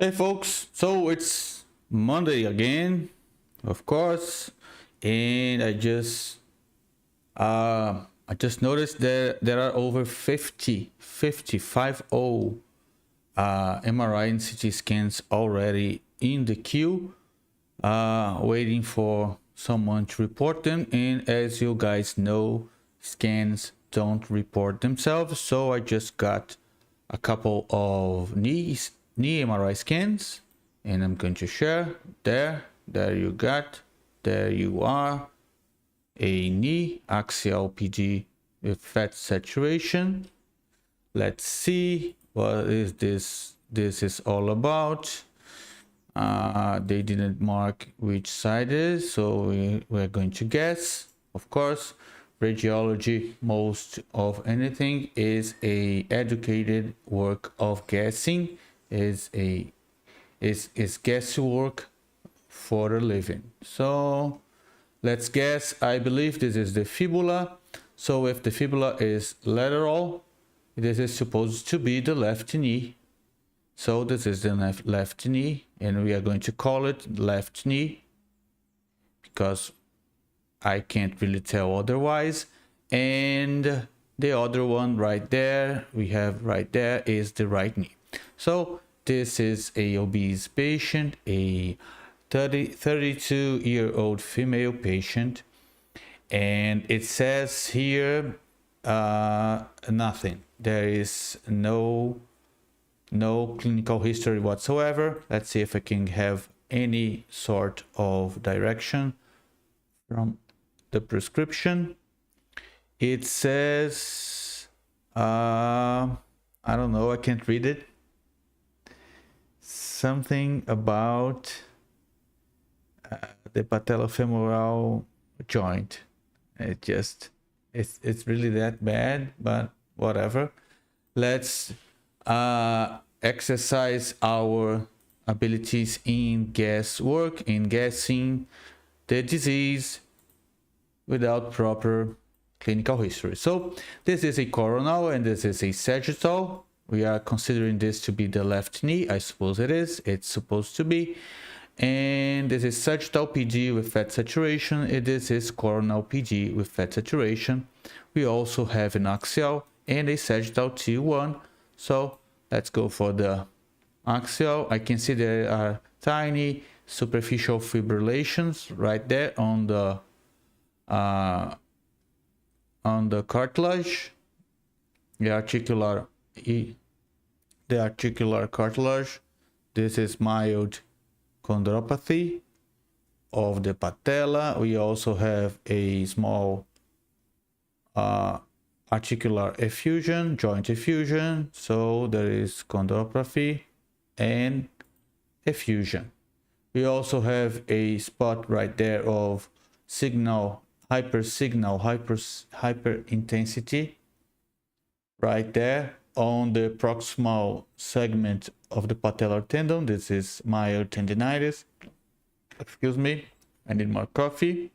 Hey folks, so it's Monday again, of course, and I just noticed that there are over 50 MRI and CT scans already in the queue, waiting for someone to report them. And as you guys know, scans don't report themselves, so I just got a couple of knee MRI scans, and I'm going to share. There you are, a knee axial PD with fat saturation. Let's see what is this is all about. They didn't mark which side it is, so we're going to guess. Of course, radiology, most of anything, is a educated work of guessing, is guesswork for a living. So let's guess. I believe this is the fibula. So if the fibula is lateral, this is supposed to be the left knee. So this is the left knee, and we are going to call it left knee because I can't really tell otherwise. And the other one right there, we have right there, is the right knee. So this is a obese patient, a 32-year-old female patient, and it says here nothing. There is no clinical history whatsoever. Let's see if I can have any sort of direction from the prescription. It says I don't know, I can't read it. Something about the patellofemoral joint. It's really that bad, but whatever. Let's exercise our abilities in guesswork, in guessing the disease without proper clinical history. So this is a coronal and this is a sagittal. We are considering this to be the left knee. I suppose it is. It's supposed to be. And this is sagittal PD with fat saturation. And this is coronal PD with fat saturation. We also have an axial and a sagittal T1. So let's go for the axial. I can see there are tiny superficial fibrillations right there on the cartilage, the articular cartilage. This is mild chondropathy of the patella. We also have a small articular effusion, joint effusion. So there is chondropathy and effusion. We also have a spot right there of hyper intensity right there on the proximal segment of the patellar tendon. This is mild tendinitis. Excuse me, I need more coffee.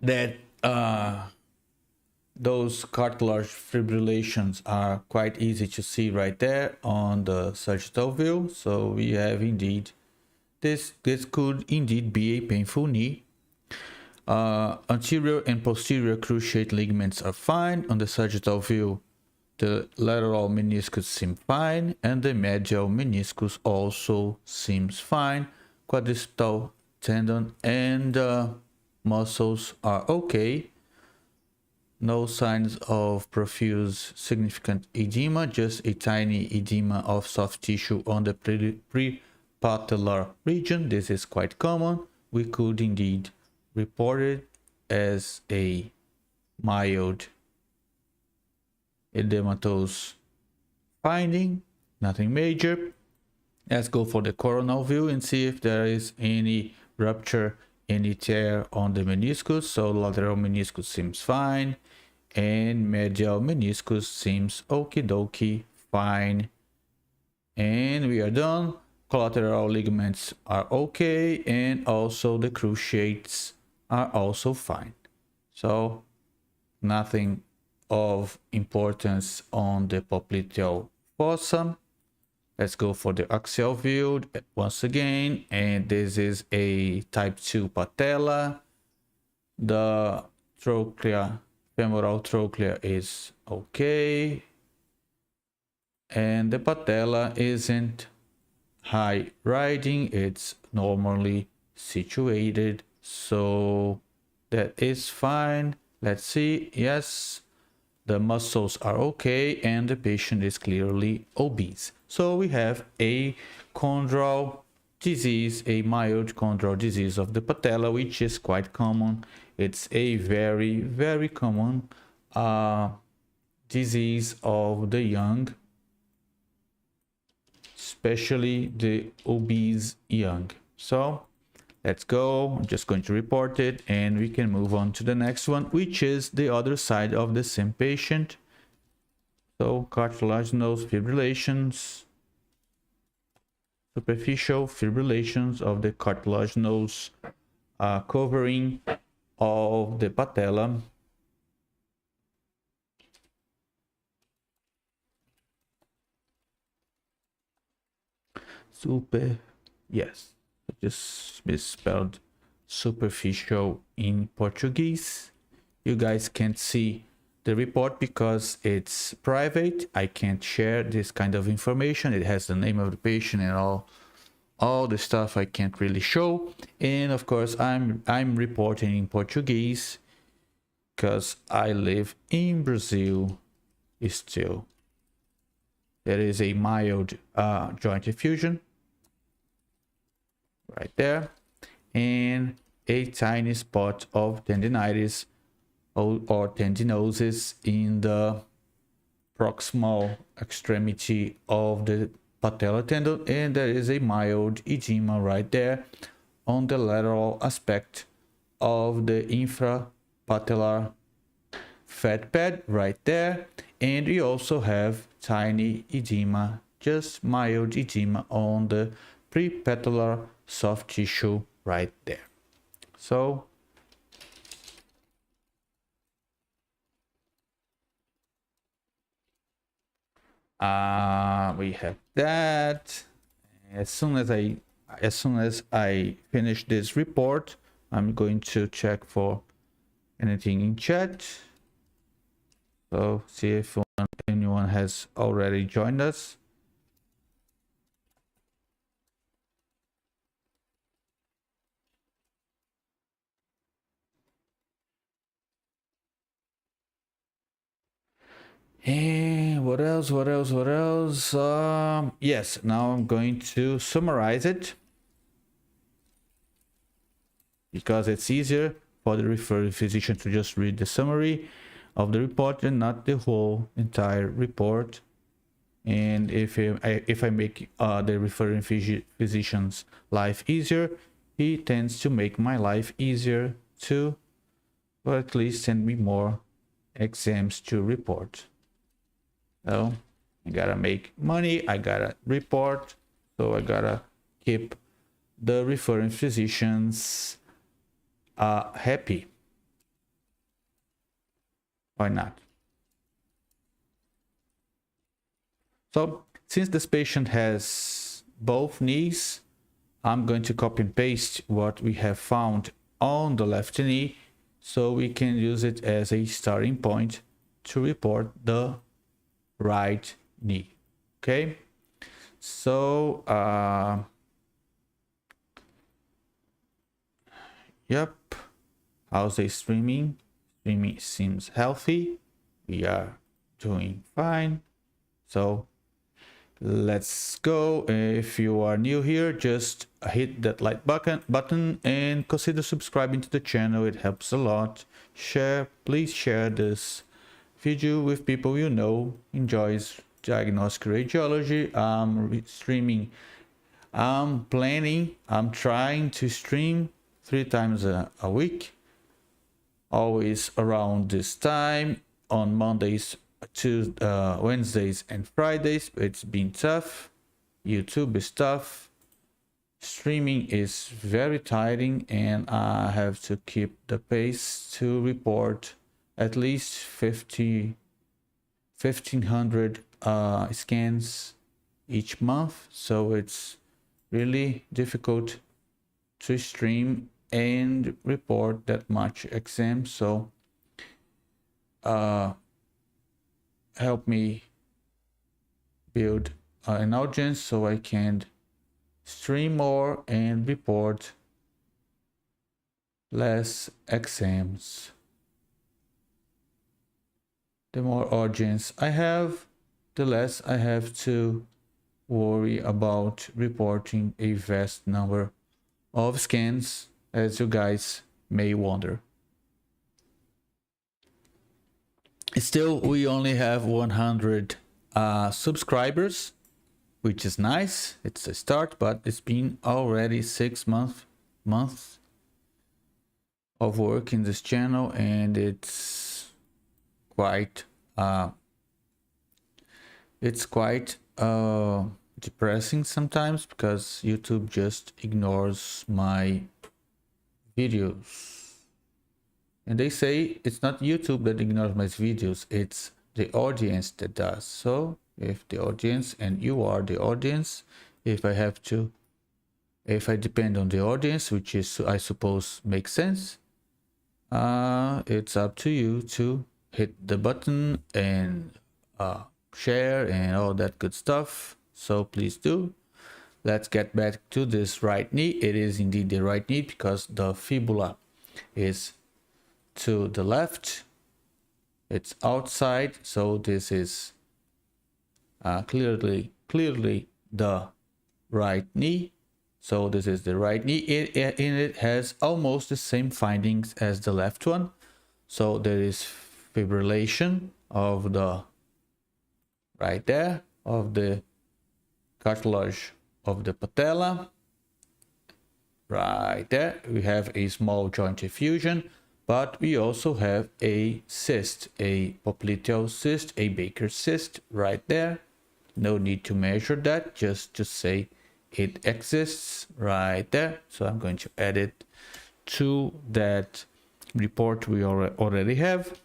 That those cartilage fibrillations are quite easy to see right there on the sagittal view. So we have indeed this could indeed be a painful knee. Anterior and posterior cruciate ligaments are fine. On the sagittal view, the lateral meniscus seems fine, and the medial meniscus also seems fine. Quadriceps tendon and muscles are okay. No signs of profuse significant edema, just a tiny edema of soft tissue on the pre-patellar region. This is quite common. We could indeed report it as a mild edematous finding, nothing major. Let's go for the coronal view and see if there is any rupture, any tear on the meniscus. So lateral meniscus seems fine, and medial meniscus seems okie dokie fine. And we are done. Collateral ligaments are okay, and also the cruciates are also fine. So nothing of importance on the popliteal fossa. Let's go for the axial view once again, and this is a type 2 patella. The trochlea, femoral trochlea is okay, and the patella isn't high riding, it's normally situated, so that is fine. Let's see. Yes, the muscles are okay and the patient is clearly obese. So we have a chondral disease, a mild chondral disease of the patella, which is quite common. It's a very, very common disease of the young, especially the obese young. So let's go. I'm just going to report it and we can move on to the next one, which is the other side of the same patient. So cartilaginous fibrillations, superficial fibrillations of the cartilaginous covering of the patella. Yes, I just misspelled superficial in Portuguese. You guys can't see the report because it's private. I can't share this kind of information. It has the name of the patient and all the stuff I can't really show. And of course, I'm reporting in Portuguese because I live in Brazil still. There is a mild joint effusion right there, and a tiny spot of tendinitis or tendinosis in the proximal extremity of the patellar tendon, and there is a mild edema right there on the lateral aspect of the infrapatellar fat pad right there. And we also have tiny edema, just mild edema on the prepatellar soft tissue right there. So we have that. As soon as I finish this report, I'm going to check for anything in chat. So see if anyone has already joined us. And what else? Yes, now I'm going to summarize it because it's easier for the referring physician to just read the summary of the report and not the whole entire report. And if I make the referring physician's life easier, he tends to make my life easier too, or at least send me more exams to report. So I gotta make money, I gotta report, so I gotta keep the referring physicians happy. Why not? So since this patient has both knees, I'm going to copy and paste what we have found on the left knee so we can use it as a starting point to report the right knee. Okay, so yep, how's the streaming? Streaming seems healthy. We are doing fine. So let's go. If you are new here, just hit that like button and consider subscribing to the channel. It helps a lot. Please share this video with people you know enjoys diagnostic radiology. Streaming. I'm trying to stream 3 times a week, always around this time on Mondays, Wednesdays and Fridays. It's been tough. YouTube is tough. Streaming is very tiring, and I have to keep the pace to report at least 50 1,500 scans each month, so it's really difficult to stream and report that much exams. So help me build an audience so I can stream more and report less exams. The more audience I have, the less I have to worry about reporting a vast number of scans, as you guys may wonder. Still, we only have 100 subscribers, which is nice. It's a start, but it's been already 6 months of work in this channel, and it's quite depressing sometimes, because YouTube just ignores my videos. And they say it's not YouTube that ignores my videos, it's the audience that does. So if the audience, and you are the audience, if I depend on the audience, which is, I suppose, makes sense, it's up to you to hit the button and share and all that good stuff. So please do. Let's get back to this right knee. It is indeed the right knee because the fibula is to the left, it's outside, so this is clearly the right knee. So this is the right knee. It has almost the same findings as the left one. So there is fibrillation of the right there, of the cartilage of the patella. Right there we have a small joint effusion, but we also have a cyst, a popliteal cyst, a Baker's cyst right there. No need to measure that, just to say it exists right there. So I'm going to add it to that report we already have.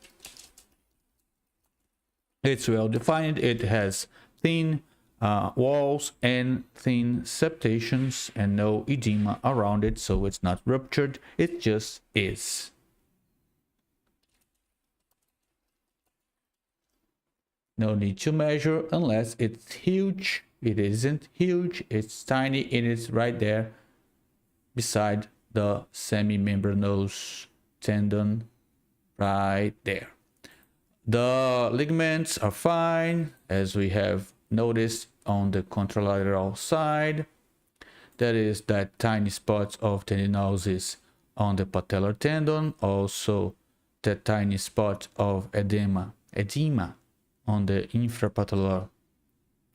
It's well defined. It has thin walls and thin septations and no edema around it, so it's not ruptured, it just is. No need to measure unless it's huge. It isn't huge, it's tiny, and it's right there beside the semimembranous tendon right there. The ligaments are fine, as we have noticed on the contralateral side. That is that tiny spot of tendinosis on the patellar tendon, also that tiny spot of edema on the infrapatellar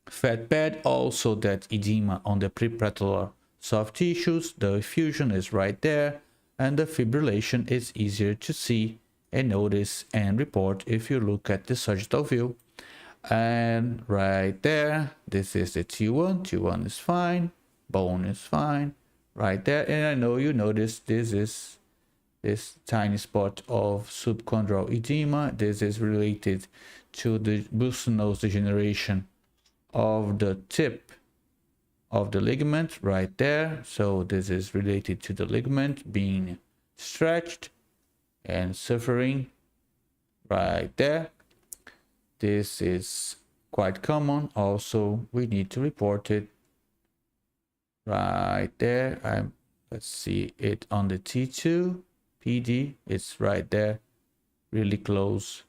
fat pad, also that edema on the prepatellar soft tissues. The effusion is right there, and the fibrillation is easier to see and notice and report if you look at the sagittal view. And right there, this is the T1. T1 is fine, bone is fine right there. And I know you notice this is this tiny spot of subchondral edema. This is related to the buccinose degeneration of the tip of the ligament right there. So this is related to the ligament being stretched and suffering right there. This is quite common. Also, we need to report it right there. Let's see it on the T2 PD. It's right there, really close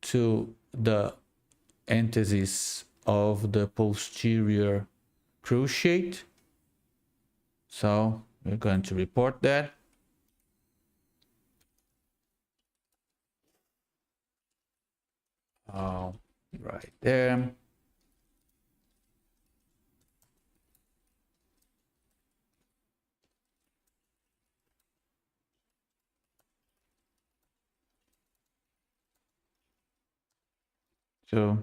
to the antithesis of the posterior cruciate. So we're going to report that. Right there. So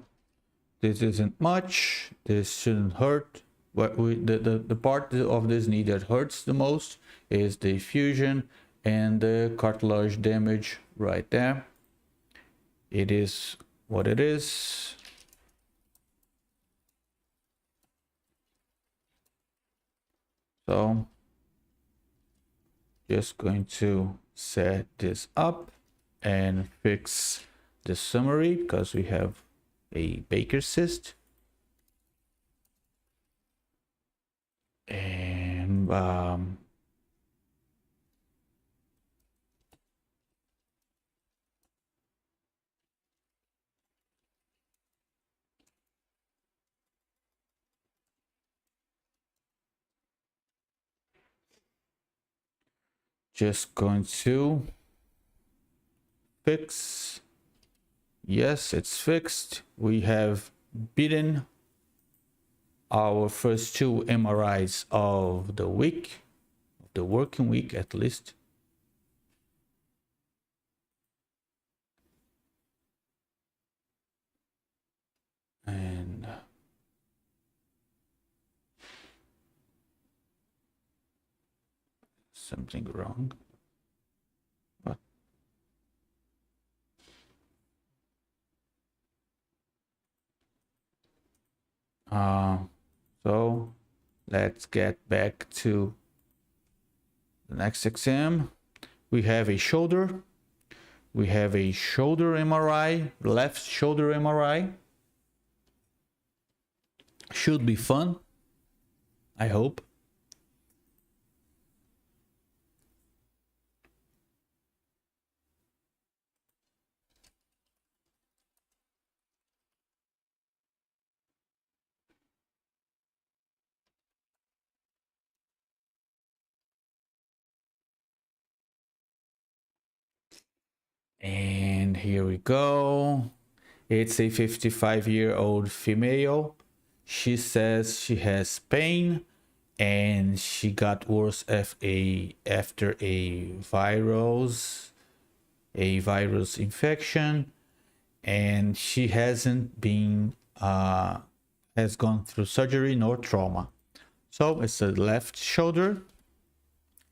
this isn't much. This shouldn't hurt. What the part of this knee that hurts the most is the effusion and the cartilage damage right there. It is what it is. So just going to set this up and fix the summary because we have a Baker cyst. And just going to fix. Yes, it's fixed. We have beaten our first 2 MRIs of the week, the working week at least. And something wrong. But so let's get back to the next exam. We have a shoulder. We have a shoulder MRI, left shoulder MRI. Should be fun, I hope. And here we go. It's a 55-year-old female. She says she has pain and she got worse after a virus infection, and she hasn't been has gone through surgery nor trauma. So it's the left shoulder.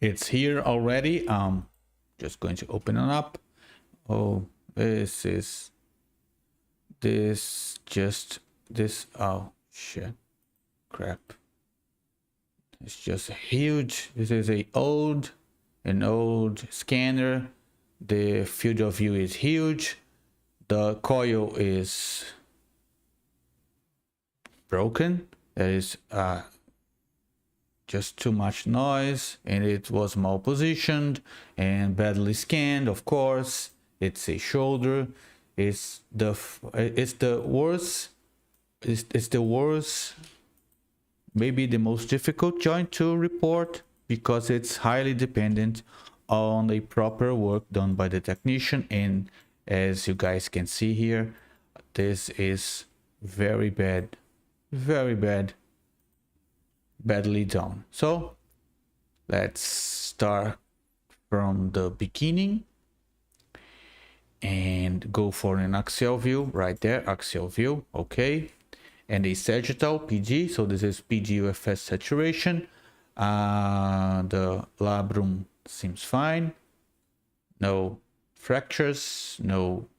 It's here already. Just going to open it up. Oh, this oh shit, crap. It's just huge. This is an old scanner. The field of view is huge. The coil is broken. There is just too much noise, and it was malpositioned and badly scanned. Of course, it's a shoulder. It's the worst, maybe the most difficult joint to report because it's highly dependent on a proper work done by the technician. And as you guys can see here, this is very bad, badly done. So let's start from the beginning and go for an axial view right there. Axial view, okay. And a sagittal PG. So this is PGUFS saturation. The labrum seems fine. No fractures, no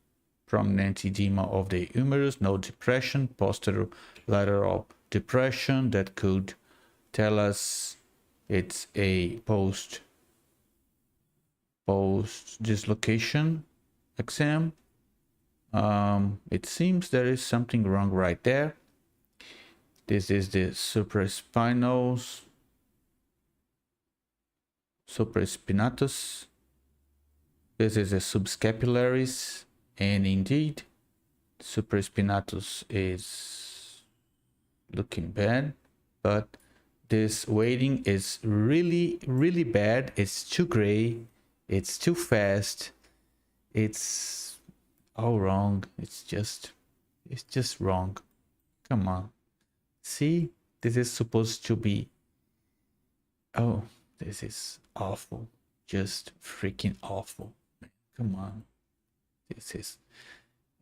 prominent edema of the humerus, no depression, posterior lateral depression that could tell us it's a post dislocation exam. It seems there is something wrong right there. This is the supraspinatus, This is a subscapularis, and indeed, supraspinatus is looking bad, but this weighting is really bad. It's too gray, it's too fast, it's all wrong. It's just wrong. Come on. See, this is supposed to be, oh, this is awful. Just freaking awful. Come on. This is,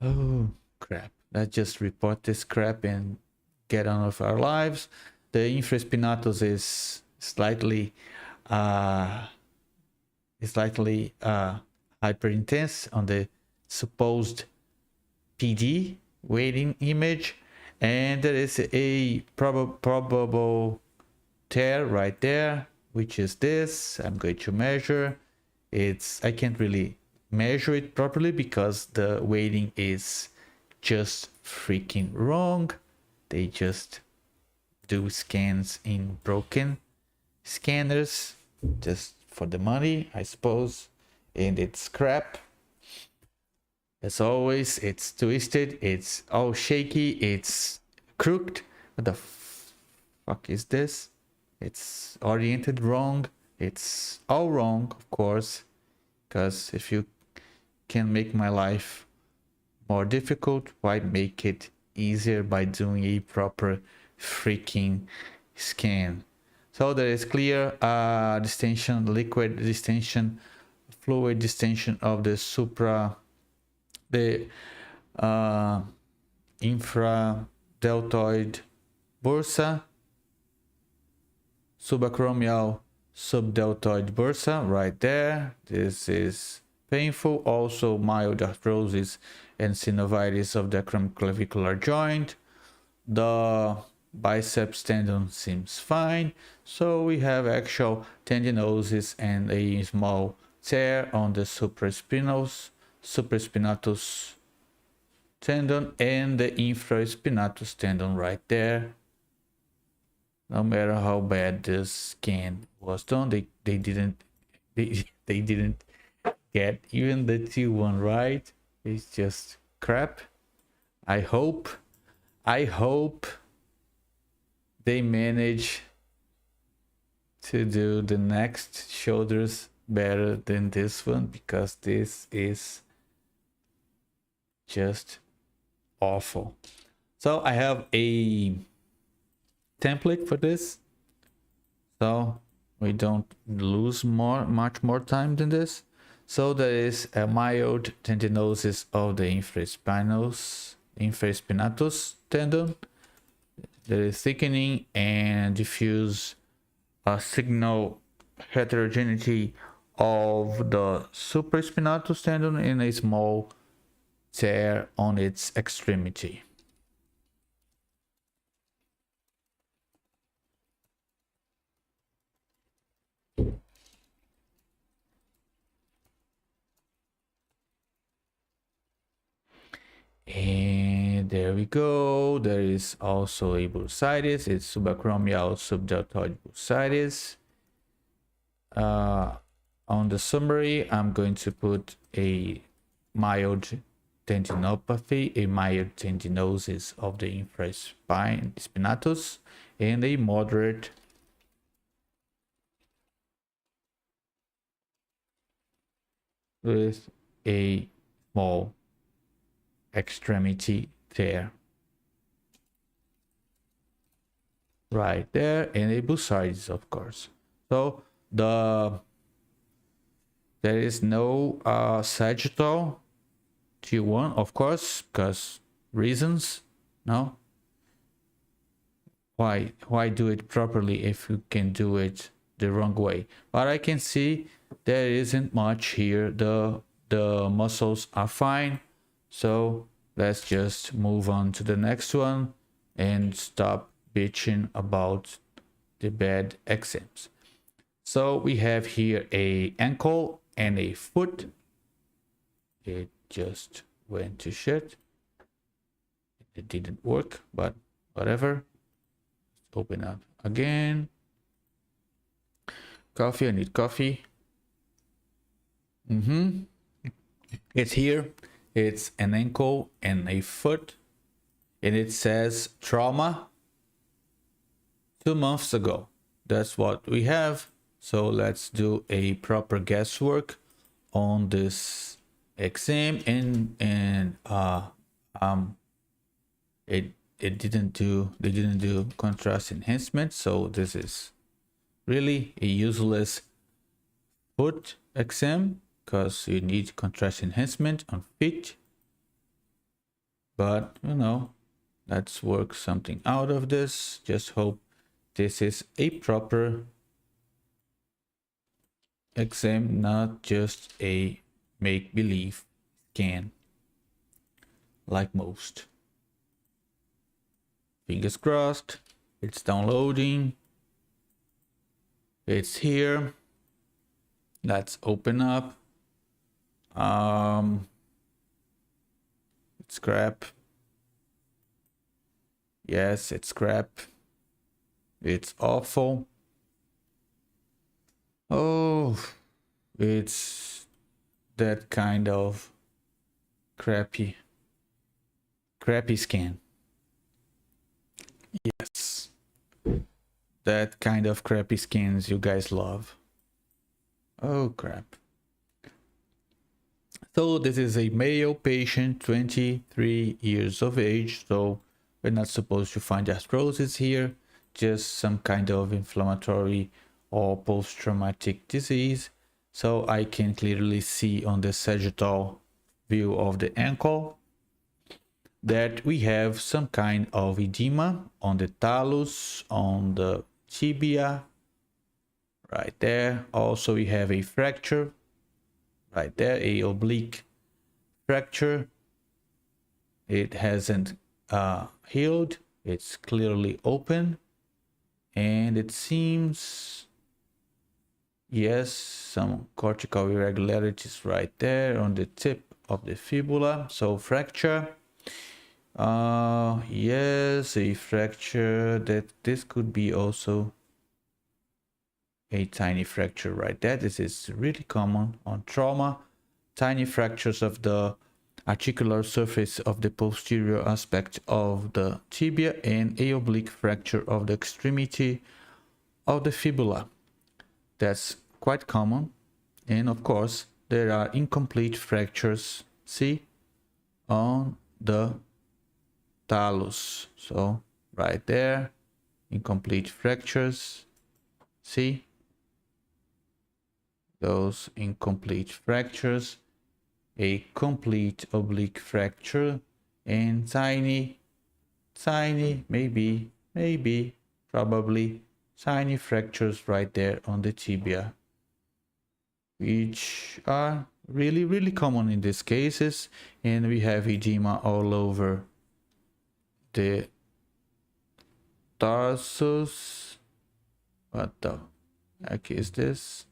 oh crap. Let's just report this crap and get on with our lives. The infraspinatus is slightly hyperintense on the supposed PD weighting image, and there is a probable tear right there, which is this. I'm going to measure. I can't really measure it properly because the weighting is just freaking wrong. They just do scans in broken scanners just for the money, I suppose, and it's crap. As always, it's twisted, it's all shaky, it's crooked. What the fuck is this? It's oriented wrong. It's all wrong, of course, because if you can make my life more difficult, why make it easier by doing a proper freaking scan? So there is clear distension, liquid distension, fluid distension of the infradeltoid bursa, subacromial subdeltoid bursa right there. This is painful. Also mild arthrosis and synovitis of the acromioclavicular joint. The biceps tendon seems fine. So we have actual tendinosis and a small tear on the supraspinatus tendon and the infraspinatus tendon right there. No matter how bad this scan was done, they didn't get even the T1 right. It's just crap. I hope they manage to do the next shoulders better than this one, because this is just awful. So I have a template for this, so we don't lose much more time than this. So there is a mild tendinosis of the infraspinatus tendon. There is thickening and diffuse signal heterogeneity of the supraspinatus tendon in a small tear on its extremity. And there we go. There is also a bursitis. It's subacromial subdeltoid bursitis. On the summary, I'm going to put a mild tendinopathy, a mild tendinosis of the infraspinatus, and a moderate with a small extremity tear right there, and a bursitis, of course. So there is no sagittal T1, of course, because reasons. No, why do it properly if you can do it the wrong way? But I can see there isn't much here. The muscles are fine. So let's just move on to the next one and stop bitching about the bad exams. So we have here a ankle and a foot. It just went to shit. It didn't work, but whatever. Open up again. Coffee, I need coffee. It's here. It's an ankle and a foot, and it says trauma 2 months ago. That's what we have. So let's do a proper guesswork on this exam, and they didn't do contrast enhancement, so this is really a useless foot exam, because you need contrast enhancement on feet. But you know, let's work something out of this. Just hope this is a proper exam, not just a make-believe scan. like most. Fingers crossed. It's downloading. It's here. Let's open up. It's crap. Yes, it's crap. It's awful. Oh, it's that kind of crappy scan. Yes, that kind of crappy scans you guys love. Oh crap. So this is a male patient, 23 years of age. So we're not supposed to find arthrosis here, just some kind of inflammatory or post-traumatic disease. So I can clearly see on the sagittal view of the ankle that we have some kind of edema on the talus, on the tibia, right there. Also we have a fracture right there, a oblique fracture. It hasn't healed, it's clearly open, and it seems, yes, some cortical irregularities right there on the tip of the fibula. So fracture, yes, a fracture. That this could be also a tiny fracture right there. This is really common on trauma. Tiny fractures of the articular surface of the posterior aspect of the tibia and a oblique fracture of the extremity of the fibula. That's quite common. And of course, there are incomplete fractures, see, on the talus. So right there, incomplete fractures, see, those incomplete fractures, a complete oblique fracture, and tiny, maybe, probably tiny fractures right there on the tibia, which are really common in these cases. And we have edema all over the tarsus. What the heck is this?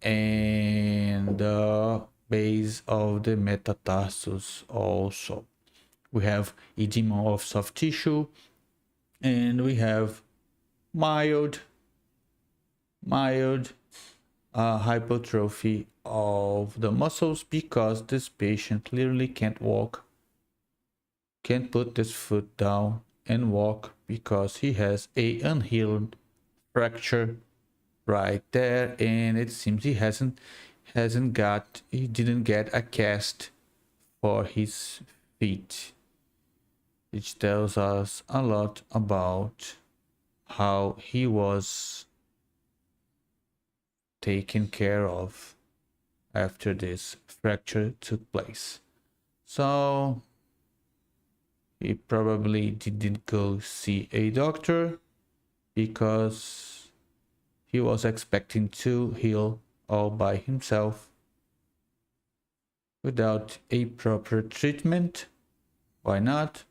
And the base of the metatarsus also. We have edema of soft tissue, and we have mild hypertrophy of the muscles, because this patient clearly can't walk, can't put this foot down and walk, because he has a unhealed fracture right there, and it seems he didn't get a cast for his feet, which tells us a lot about how he was taken care of after this fracture took place. So he probably didn't go see a doctor, because he was expecting to heal all by himself without a proper treatment. Why not?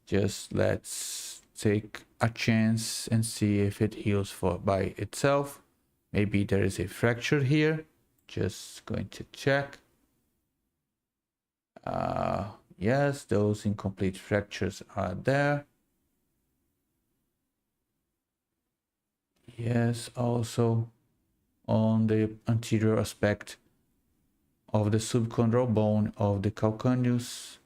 Just let's take a chance and see if it heals by itself. Maybe there is a fracture here. Just going to check. Yes, those incomplete fractures are there. Yes, also on the anterior aspect of the subchondral bone of the calcaneus,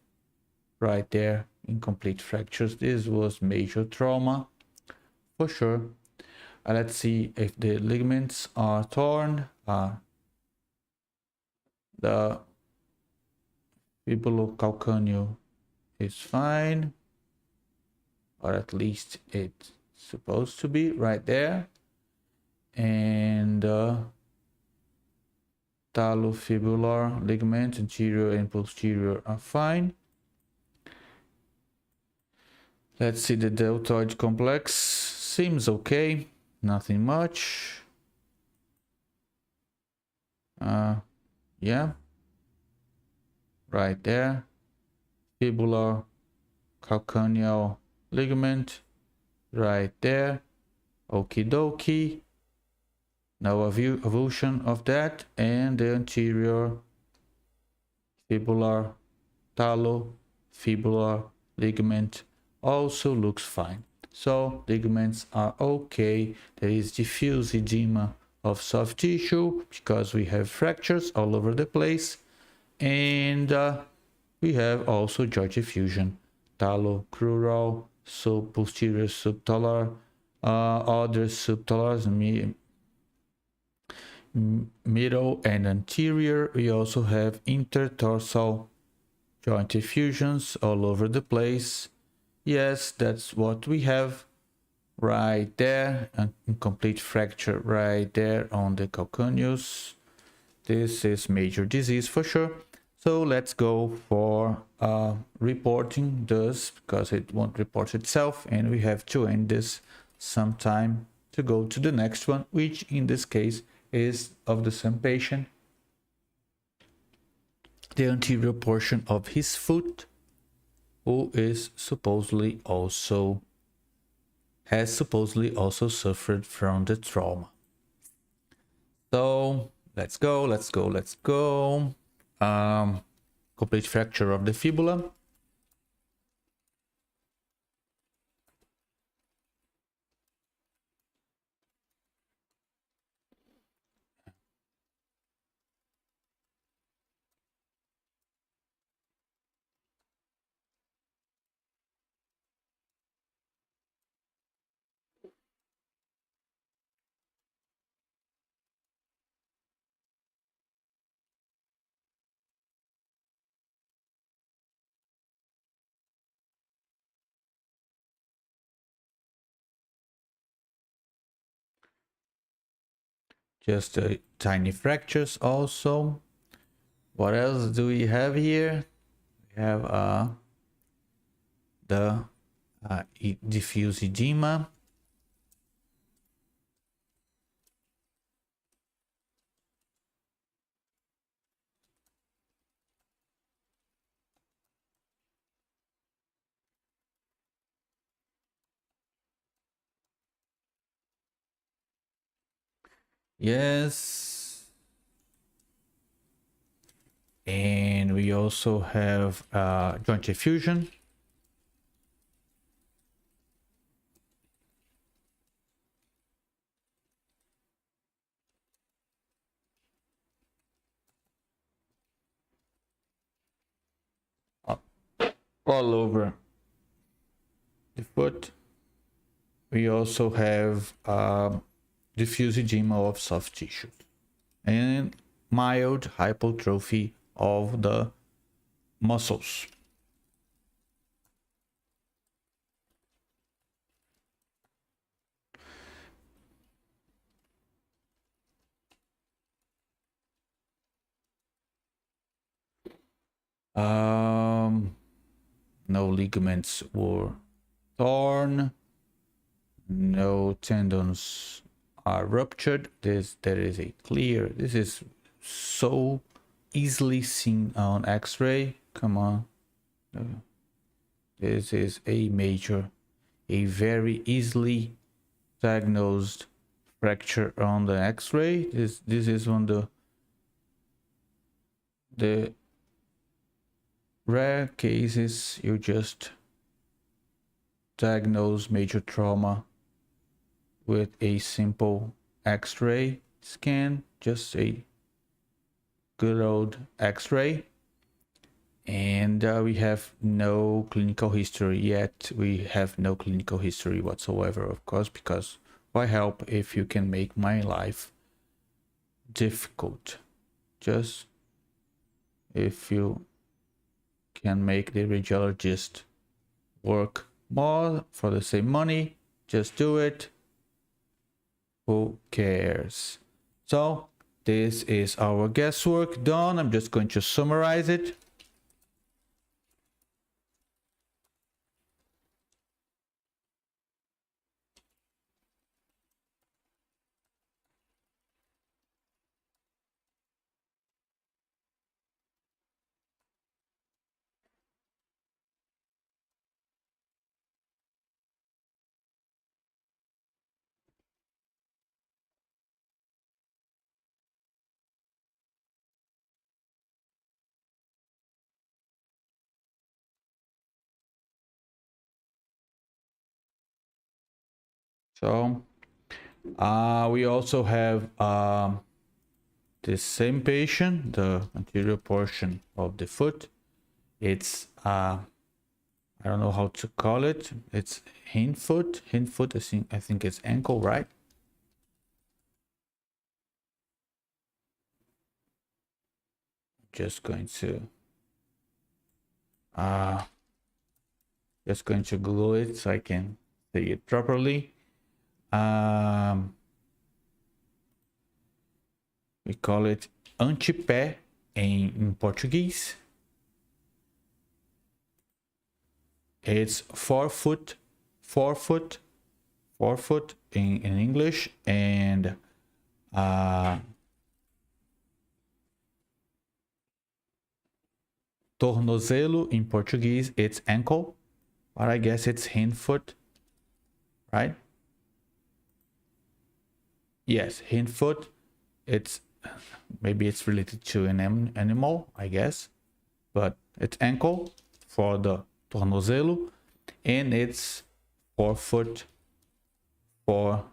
right there, incomplete fractures. This was major trauma for sure. Let's see if the ligaments are torn. The fibulocalcaneal is fine, or at least it's supposed to be right there. And talofibular ligament, anterior and posterior, are fine. Let's see the deltoid complex. Seems okay, nothing much. Yeah. right there. Fibular calcaneal ligament right there. Okie dokie. Now a view evolution of that, and the anterior fibular talofibular ligament also looks fine. So ligaments are okay. There is diffuse edema of soft tissue because we have fractures all over the place, and we have also joint effusion, talocrural, posterior subtalar, other subtalars, middle and anterior. We also have intertarsal joint effusions all over the place. Yes, that's what we have right there. An incomplete fracture right there on the calcaneus. This is major disease for sure. So let's go for reporting this, because it won't report itself, and we have to end this sometime to go to the next one, which in this case is of the same patient. The anterior portion of his foot, who is supposedly also suffered from the trauma. So let's go. Complete fracture of the fibula. Just tiny fractures also. What else do we have here? We have the diffuse edema. Yes. And we also have joint effusion. All over the foot. We also have diffuse edema of soft tissue and mild hypertrophy of the muscles. No ligaments were torn. No tendons are ruptured. There is a clear. This is so easily seen on X-ray. Come on. This is a very easily diagnosed fracture on the X-ray. This is one of the rare cases you just diagnose major trauma with a simple X-ray scan, just a good old X-ray. And we have no clinical history yet. We have no clinical history whatsoever, of course, because why help if you can make my life difficult? Just if you can make the radiologist work more for the same money, just do it. Who cares? So this is our guesswork done. I'm just going to summarize it. So we also have this same patient, the anterior portion of the foot. It's I don't know how to call it. It's hind foot. I think it's ankle, right? Just going to Google it so I can say it properly. We call it antepé in Portuguese. It's forefoot in English, and tornozelo in Portuguese, it's ankle, but I guess it's hind foot, right? Yes, hind foot. It's maybe it's related to an animal, I guess, but it's ankle for the tornozelo, and it's forefoot for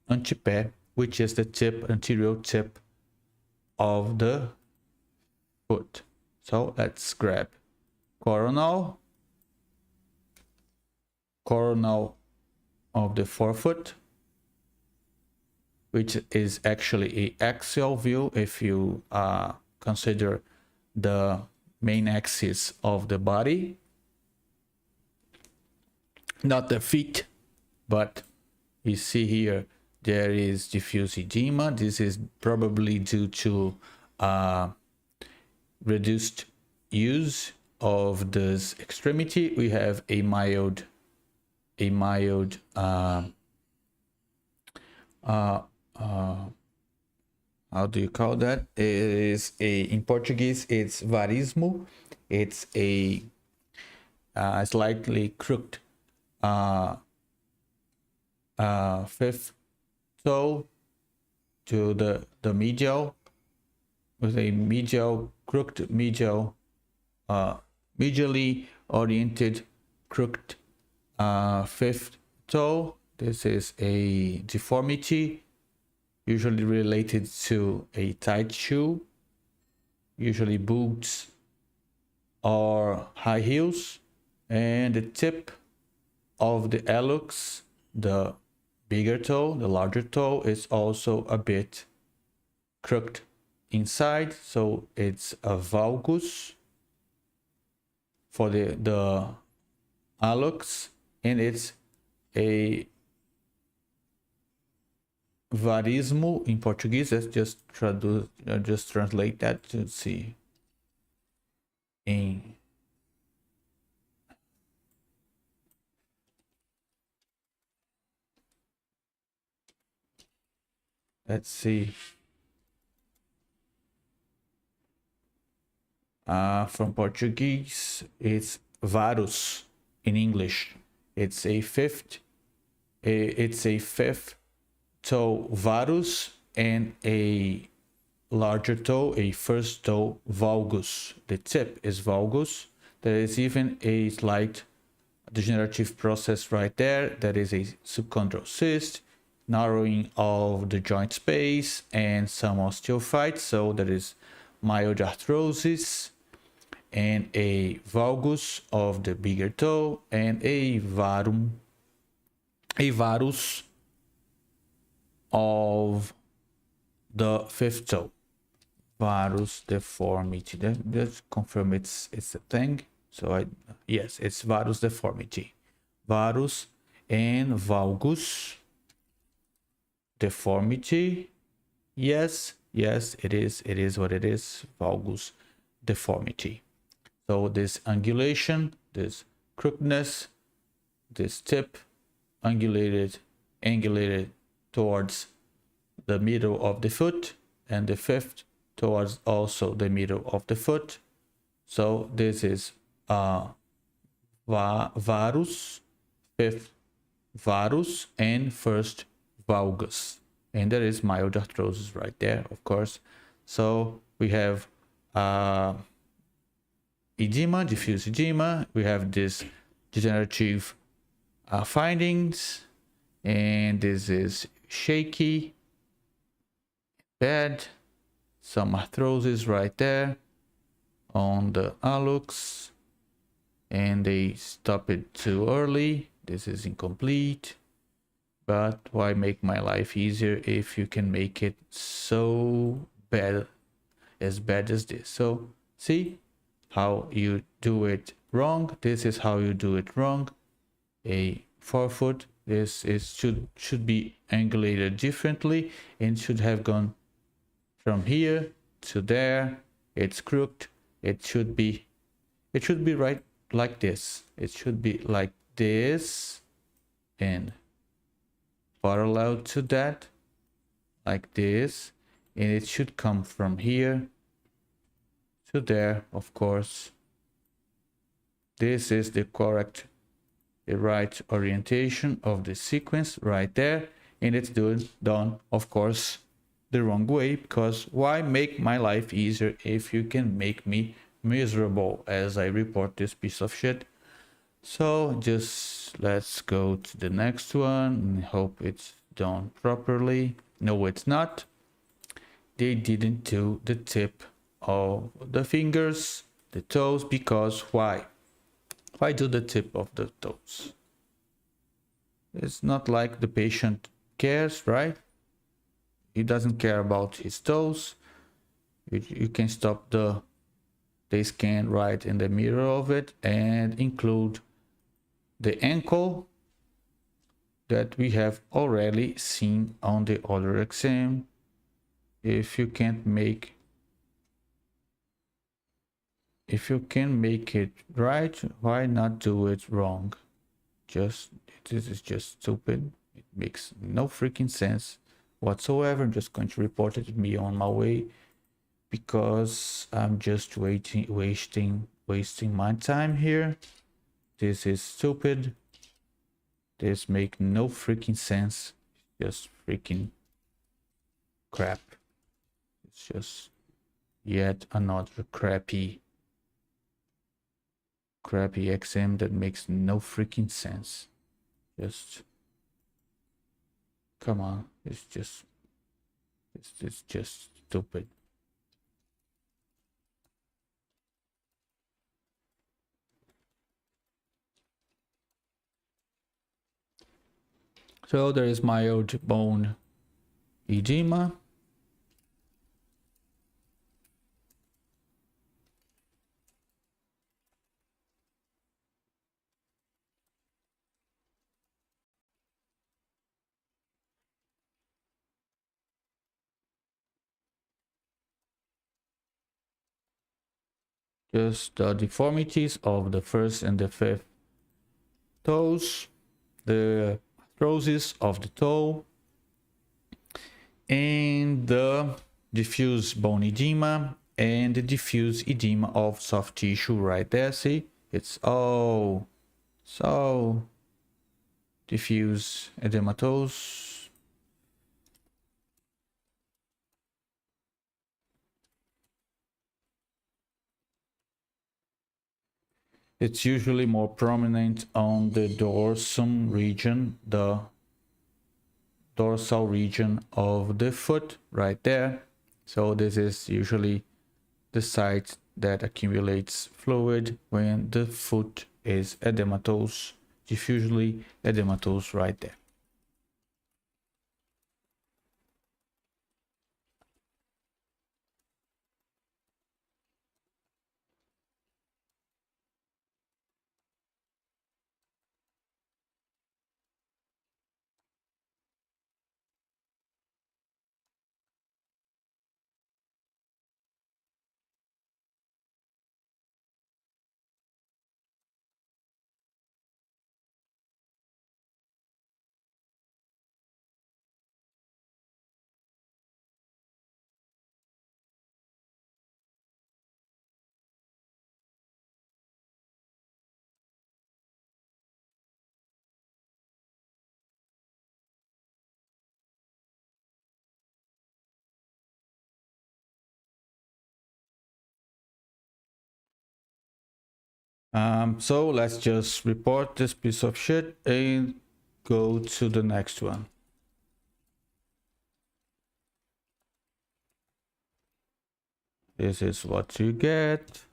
antepé, which is the anterior tip of the foot. So let's grab coronal of the forefoot, which is actually a axial view if you consider the main axis of the body, not the feet, but you see here there is diffuse edema. This is probably due to reduced use of this extremity. We have a mild how do you call that? It is in Portuguese it's varismo. It's a slightly crooked fifth toe to the medial, with a crooked medially oriented crooked fifth toe. This is a deformity usually related to a tight shoe, usually boots or high heels, and the tip of the hallux, the bigger toe, the larger toe, is also a bit crooked inside, so it's a valgus for the hallux, and it's a varismo in Portuguese. Let's just translate that to see. Let's see. From Portuguese, it's varus in English. It's a fifth toe varus, and a larger toe, a first toe valgus. The tip is valgus. There is even a slight degenerative process right there. That is a subchondral cyst, narrowing of the joint space, and some osteophytes. So there is mild arthrosis, and a valgus of the bigger toe, and a varus of the fifth toe. Varus deformity. Let's confirm it's a thing. So yes, it's varus deformity. Varus and valgus deformity. Yes, it is what it is. Valgus deformity. So this angulation, this crookedness, this tip angulated towards the middle of the foot, and the fifth towards also the middle of the foot. So this is varus, fifth varus, and first valgus, and there is mild arthrosis right there, of course. So we have edema, diffuse edema. We have this degenerative findings, and this is shaky, bad, some arthrosis right there on the hallux, and they stop it too early. This is incomplete. But why make my life easier if you can make it so bad, as bad as this? So see how you do it wrong. This is how you do it wrong. A forefoot, this is should be angulated differently and should have gone from here to there. It's crooked. It should be right like this. It should be like this and parallel to that, like this, and it should come from here to there. Of course, this is the correct, the right orientation of the sequence right there, and it's done of course the wrong way, because why make my life easier if you can make me miserable as I report this piece of shit? So just let's go to the next one and hope it's done properly. No, it's not. They didn't do the tip of the fingers, the toes, because why? Why do the tip of the toes? It's not like the patient cares, right? He doesn't care about his toes. You can stop the scan right in the middle of it and include the ankle that we have already seen on the other exam. If you can make it right, why not do it wrong? This is just stupid. It makes no freaking sense whatsoever. I'm just going to report it to me on my way, because I'm just wasting my time here. This is stupid. This make no freaking sense. Just freaking crap. It's just yet another crappy exam that makes no freaking sense. Just come on. It's just stupid. So there is mild bone edema. Just the deformities of the first and the fifth toes, the arthrosis of the toe, and the diffuse bone edema and the diffuse edema of soft tissue right there. See, it's all so diffuse edematose. It's usually more prominent on the dorsum region, the dorsal region of the foot right there. So this is usually the site that accumulates fluid when the foot is edematose, diffusely edematose right there. So let's just report this piece of shit and go to the next one. This is what you get.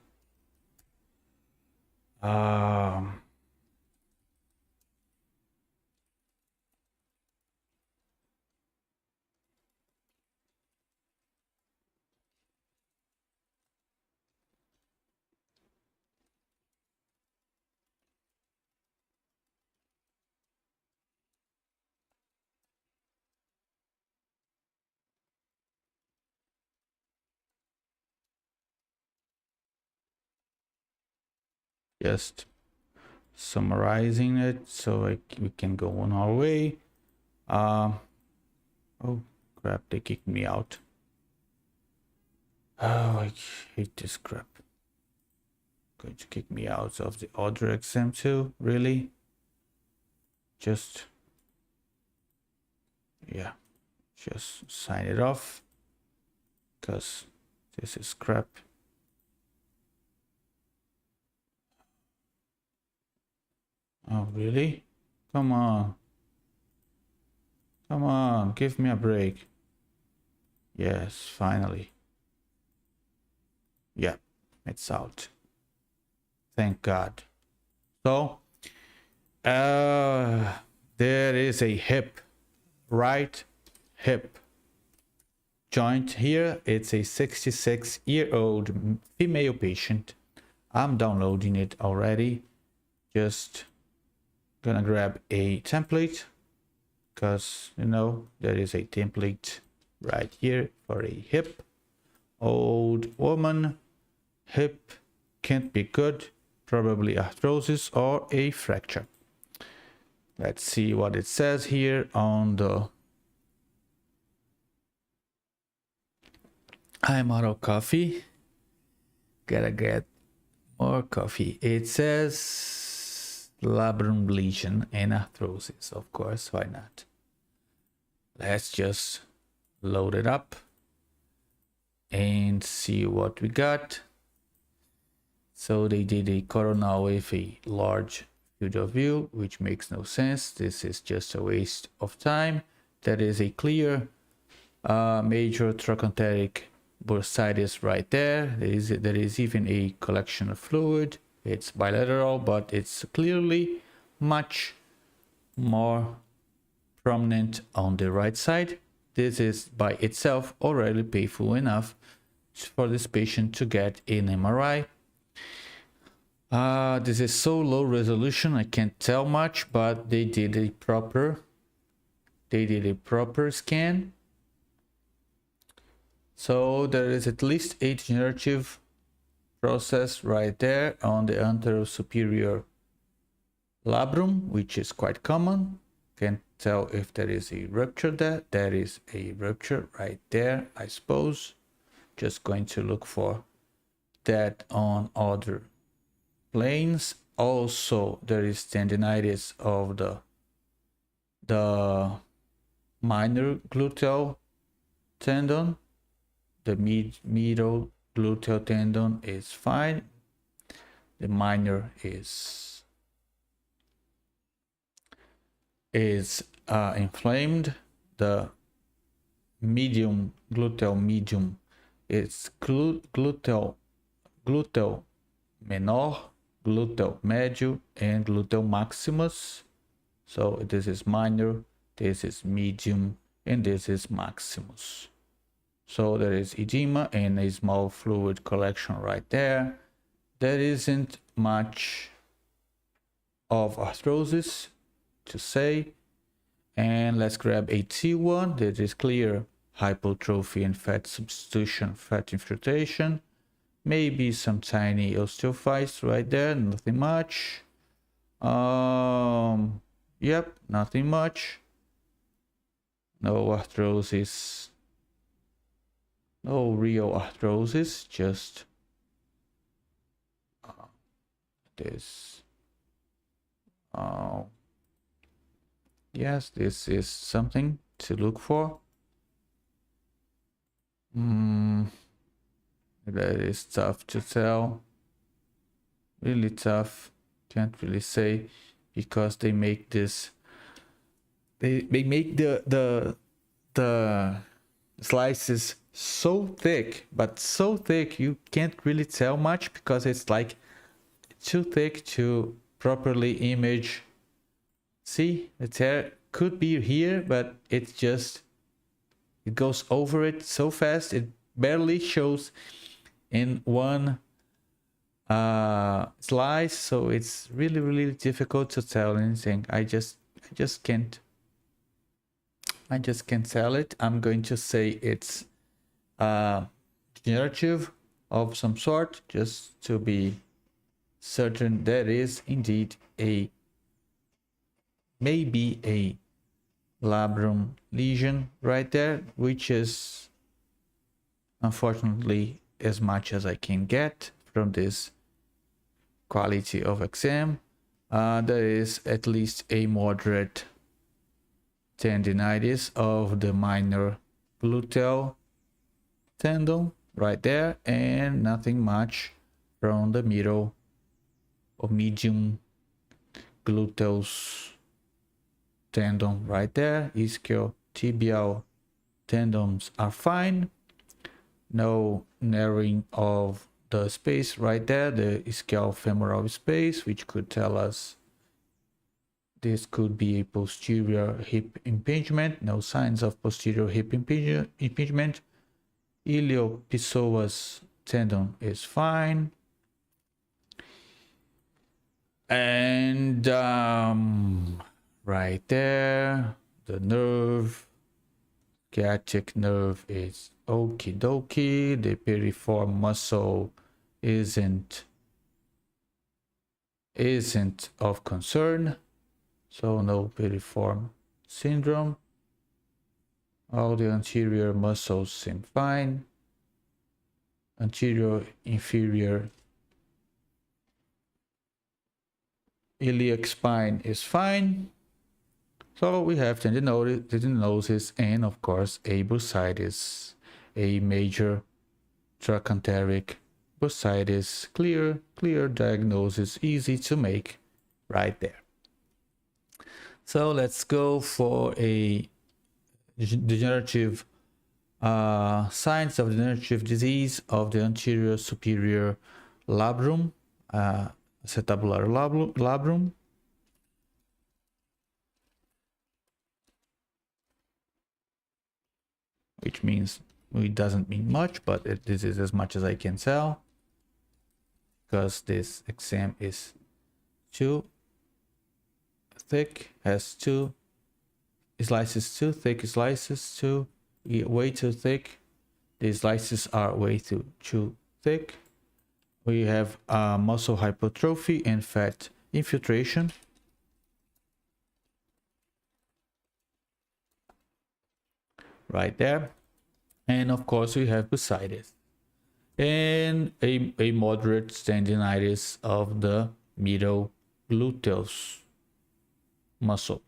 Just summarizing it so we can go on our way. Oh crap, they kicked me out. Oh, I hate this crap. Going to kick me out of the other exam too, really? Just, yeah, just sign it off, because this is crap. Oh, really? Come on. Come on, give me a break. Yes, finally. Yeah, it's out. Thank God. So, there is a hip, right hip joint here. It's a 66-year-old female patient. I'm downloading it already. Just gonna grab a template, because you know there is a template right here for a hip. Old woman, hip, can't be good, probably arthrosis or a fracture. Let's see what it says here on the... I'm out of coffee. Gotta get more coffee. It says labrum lesion and arthrosis, of course, why not? Let's just load it up and see what we got. So they did a corona with a large field of view, which makes no sense. This is just a waste of time. There is a clear major trochanteric bursitis right there. There is even a collection of fluid. It's bilateral, but it's clearly much more prominent on the right side. This is by itself already painful enough for this patient to get an MRI. This is so low resolution, I can't tell much, but they did a proper scan. So there is at least a degenerative process right there on the anterior superior labrum, which is quite common. Can't tell if there is a rupture there. There is a rupture right there, I suppose. Just going to look for that on other planes. Also, there is tendinitis of the minor gluteal tendon. The middle gluteal tendon is fine. The minor is inflamed. The medium gluteal medium is gluteal menor, gluteal médio, and gluteal maximus. So this is minor, this is medium, and this is maximus. So there is edema and a small fluid collection right there. There isn't much of arthrosis to say. And let's grab a T1. That is clear hypertrophy and fat substitution, fat infiltration. Maybe some tiny osteophytes right there, nothing much. Yep, nothing much. No arthrosis. No real arthrosis, just this. Yes, this is something to look for. That is tough to tell. Really tough. Can't really say, because they make this they make the slices so thick, but so thick you can't really tell much because it's like too thick to properly image. See, the tear could be here, but it's just, it goes over it so fast it barely shows in one slice, so it's really difficult to tell anything. I just can't tell it. I'm going to say it's degenerative of some sort, just to be certain. There is indeed maybe a labrum lesion right there, which is unfortunately as much as I can get from this quality of exam. There is at least a moderate tendinitis of the minor gluteal tendon right there, and nothing much from the middle or medium gluteus tendon right there. Ischial-tibial tendons are fine. No narrowing of the space right there, the ischial-femoral space, which could tell us this could be a posterior hip impingement. No signs of posterior hip impingement. Iliopsoas tendon is fine. And right there, the nerve, sciatic nerve is okie dokie. The piriform muscle isn't of concern, so no piriform syndrome. All the anterior muscles seem fine. Anterior, inferior iliac spine is fine. So we have tendinosis and of course a bursitis, a major trochanteric bursitis. Clear diagnosis, easy to make right there. So let's go for a degenerative signs of degenerative disease of the anterior superior labrum, acetabular labrum. Which means it doesn't mean much, but this is as much as I can tell, because this exam is too thick, has two slices, too thick slices, way too thick. These slices are way too thick. We have muscle hypertrophy and fat infiltration. Right there. And of course we have bursitis and a moderate tendinitis of the middle gluteus muscle.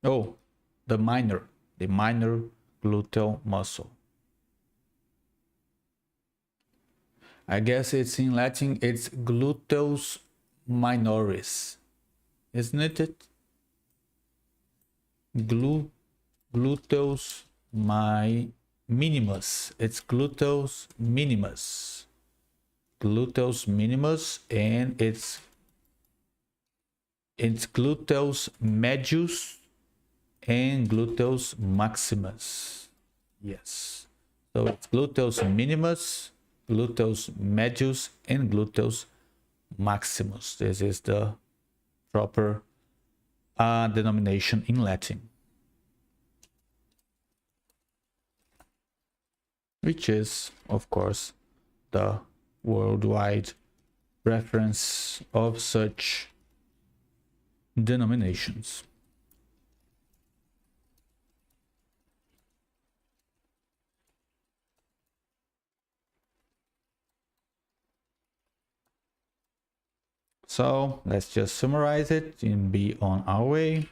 Oh, the minor gluteal muscle. I guess it's in Latin, it's gluteus minoris, isn't it? Gluteus minimus. It's gluteus minimus. Gluteus minimus, and it's gluteus medius and gluteus maximus. Yes. So it's gluteus minimus, gluteus medius, and gluteus maximus. This is the proper denomination in Latin, which is of course the worldwide reference of such denominations. So let's just summarize it and be on our way.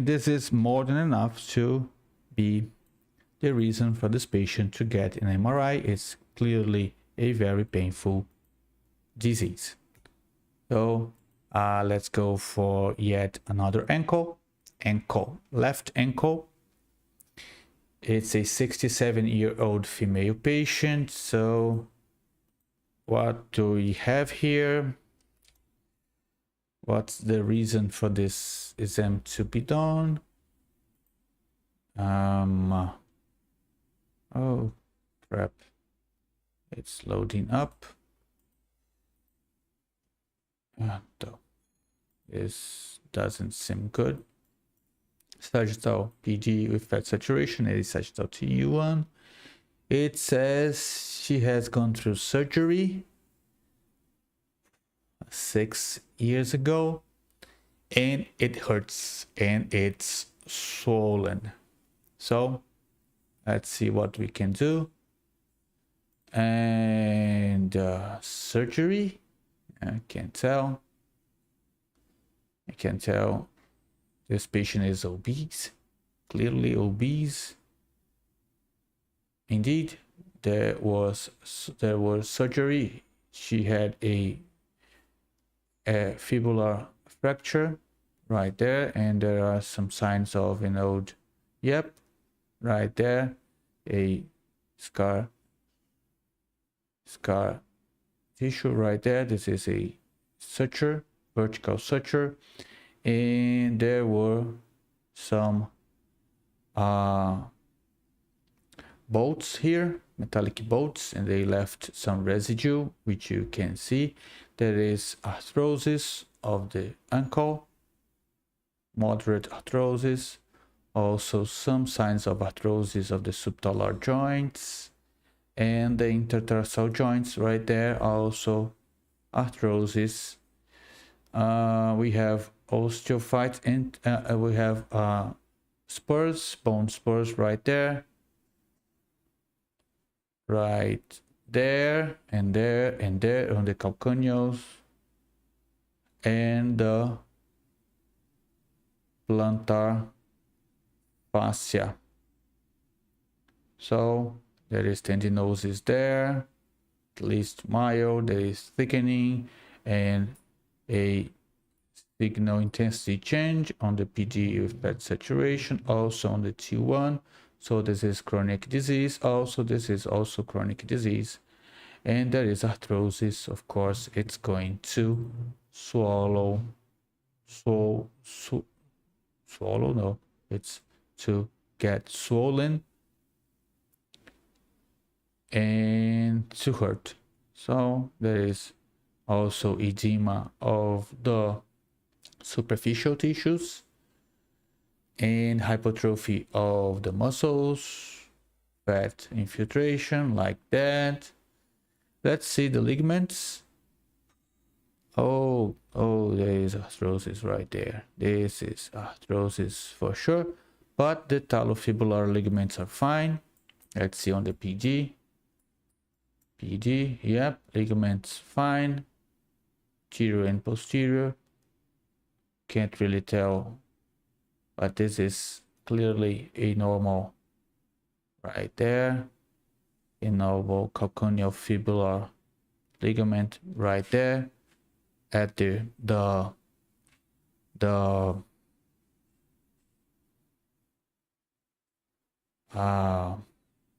And this is more than enough to be the reason for this patient to get an MRI. It's clearly a very painful disease. So let's go for yet another ankle. Left ankle. It's a 67-year-old female patient. So what do we have here? What's the reason for this exam to be done? Oh crap, it's loading up. This doesn't seem good. Sagittal PD with fat saturation, it is sagittal TU1. It says she has gone through surgery 6 years ago, and it hurts and it's swollen. So let's see what we can do. And surgery, I can tell this patient is obese, clearly obese. Indeed, there was surgery. She had a fibular fracture right there, and there are some signs of an old, yep, right there, a scar tissue right there. This is a suture, vertical suture, and there were some bolts here, metallic bolts, and they left some residue, which you can see. There is arthrosis of the ankle, moderate arthrosis, also some signs of arthrosis of the subtalar joints, and the intertarsal joints right there, also arthrosis. We have osteophytes, and we have spurs, bone spurs right there, right there, and there, and there on the calcaneals, and the plantar fascia. So there is tendinosis there, at least mild. There is thickening and a signal intensity change on the PD with fat saturation, also on the T1. So this is chronic disease. Also, this is also chronic disease. And there is arthrosis. Of course, it's going to swallow. No, it's to get swollen and to hurt. So there is also edema of the superficial tissues and hypertrophy of the muscles, fat infiltration like that. Let's see the ligaments. Oh, there is arthrosis right there. This is arthrosis for sure, but the talofibular ligaments are fine. Let's see on the PD. Yep, ligaments fine. Anterior and posterior. Can't really tell, but this is clearly a normal right there. A normal calcaneal fibular ligament right there at the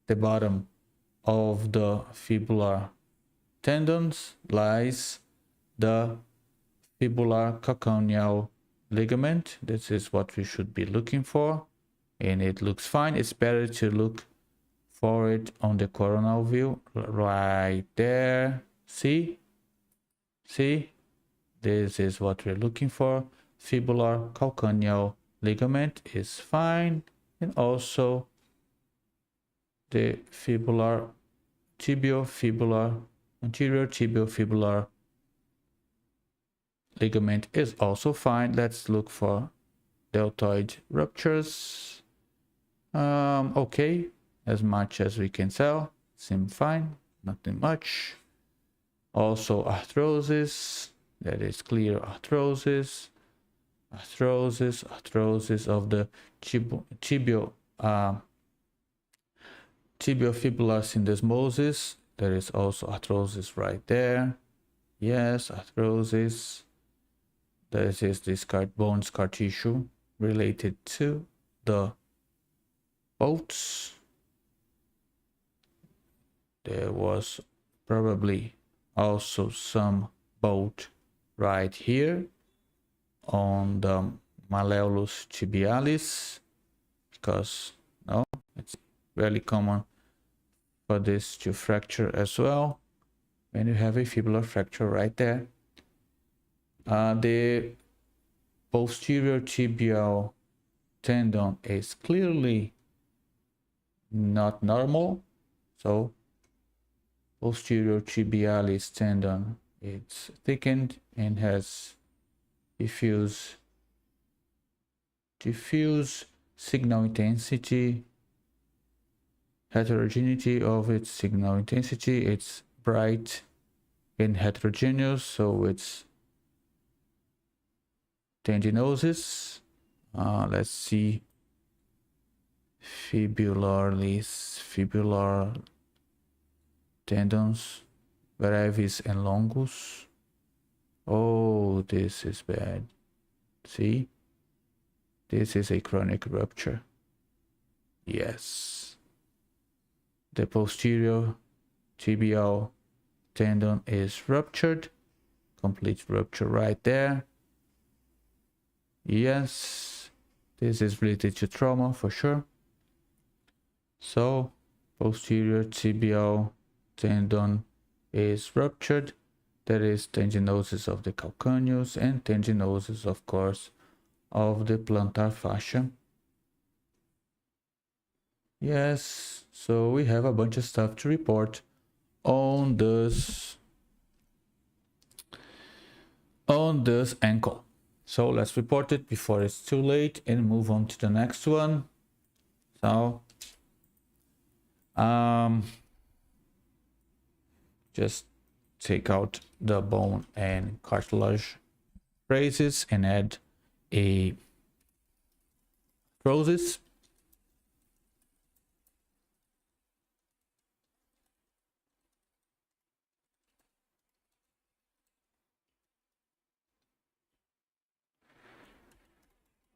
bottom of the fibular tendons lies the fibular calcaneal ligament. This is what we should be looking for, and it looks fine. It's better to look for it on the coronal view right there. See, this is what we're looking for. Fibular calcaneal ligament is fine, and also the fibular tibiofibular, anterior tibiofibular ligament is also fine. Let's look for deltoid ruptures. Okay, as much as we can tell, seem fine, nothing much. Also arthrosis, that is clear arthrosis. arthrosis of the tibial tibiofibular syndesmosis. There is also arthrosis right there. Yes, arthrosis. This is this bone scar tissue related to the boats. There was probably also some bolt right here on the malleolus tibialis, because no, it's very common for this to fracture as well when you have a fibular fracture right there. The posterior tibial tendon is clearly not normal, so posterior tibialis tendon, it's thickened and has diffuse signal intensity, heterogeneity of its signal intensity. It's bright and heterogeneous, so it's tendinosis. Let's see, fibular tendons, brevis and longus. Oh, this is bad. See, this is a chronic rupture. Yes, the posterior tibial tendon is ruptured, complete rupture right there. Yes, this is related to trauma for sure. So posterior tibial tendon is ruptured. There is tendinosis of the calcaneus and tendinosis, of course, of the plantar fascia. Yes, so we have a bunch of stuff to report on this ankle. So let's report it before it's too late and move on to the next one. So just take out the bone and cartilage phrases and add a arthrosis.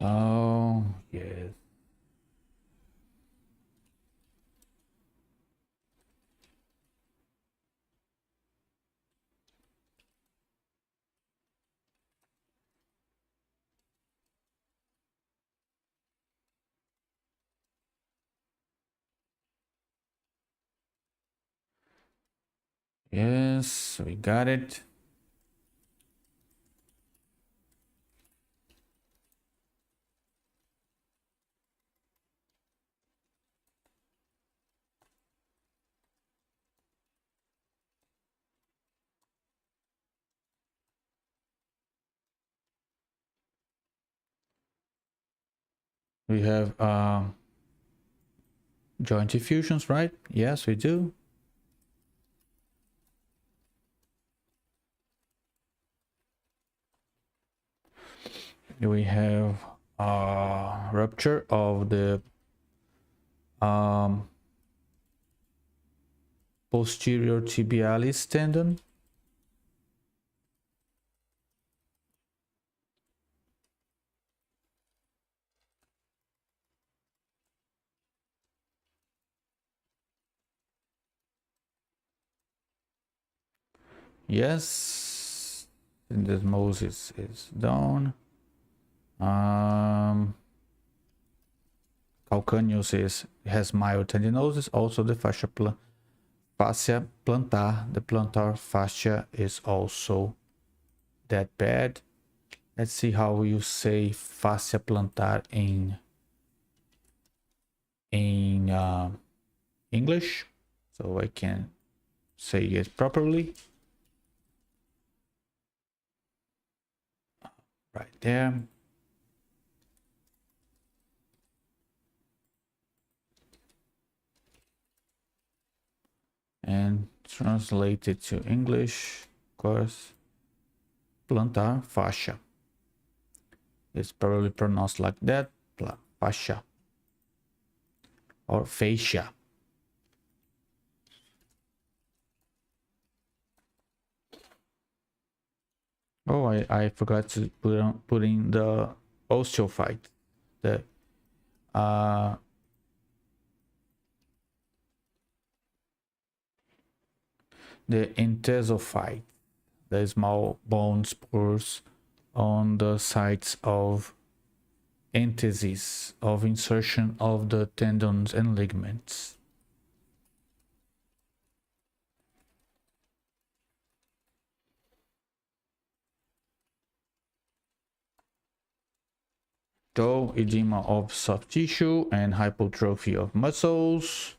Oh, yes. Yes, we got it. We have joint effusions, right? Yes, we do. We have rupture of the posterior tibialis tendon. Yes, syndesmosis is done. Calcaneus has mild tendinosis. Also the fascia plantar. The plantar fascia is also that bad. Let's see how you say fascia plantar in English, so I can say it properly. Right there. And translate it to English, of course, plantar fascia. It's probably pronounced like that. Fascia or fascia. Oh, I forgot to put in the osteophyte. The enthesophyte, the small bone spurs on the sites of enthesis, of insertion of the tendons and ligaments. So edema of soft tissue and hypertrophy of muscles.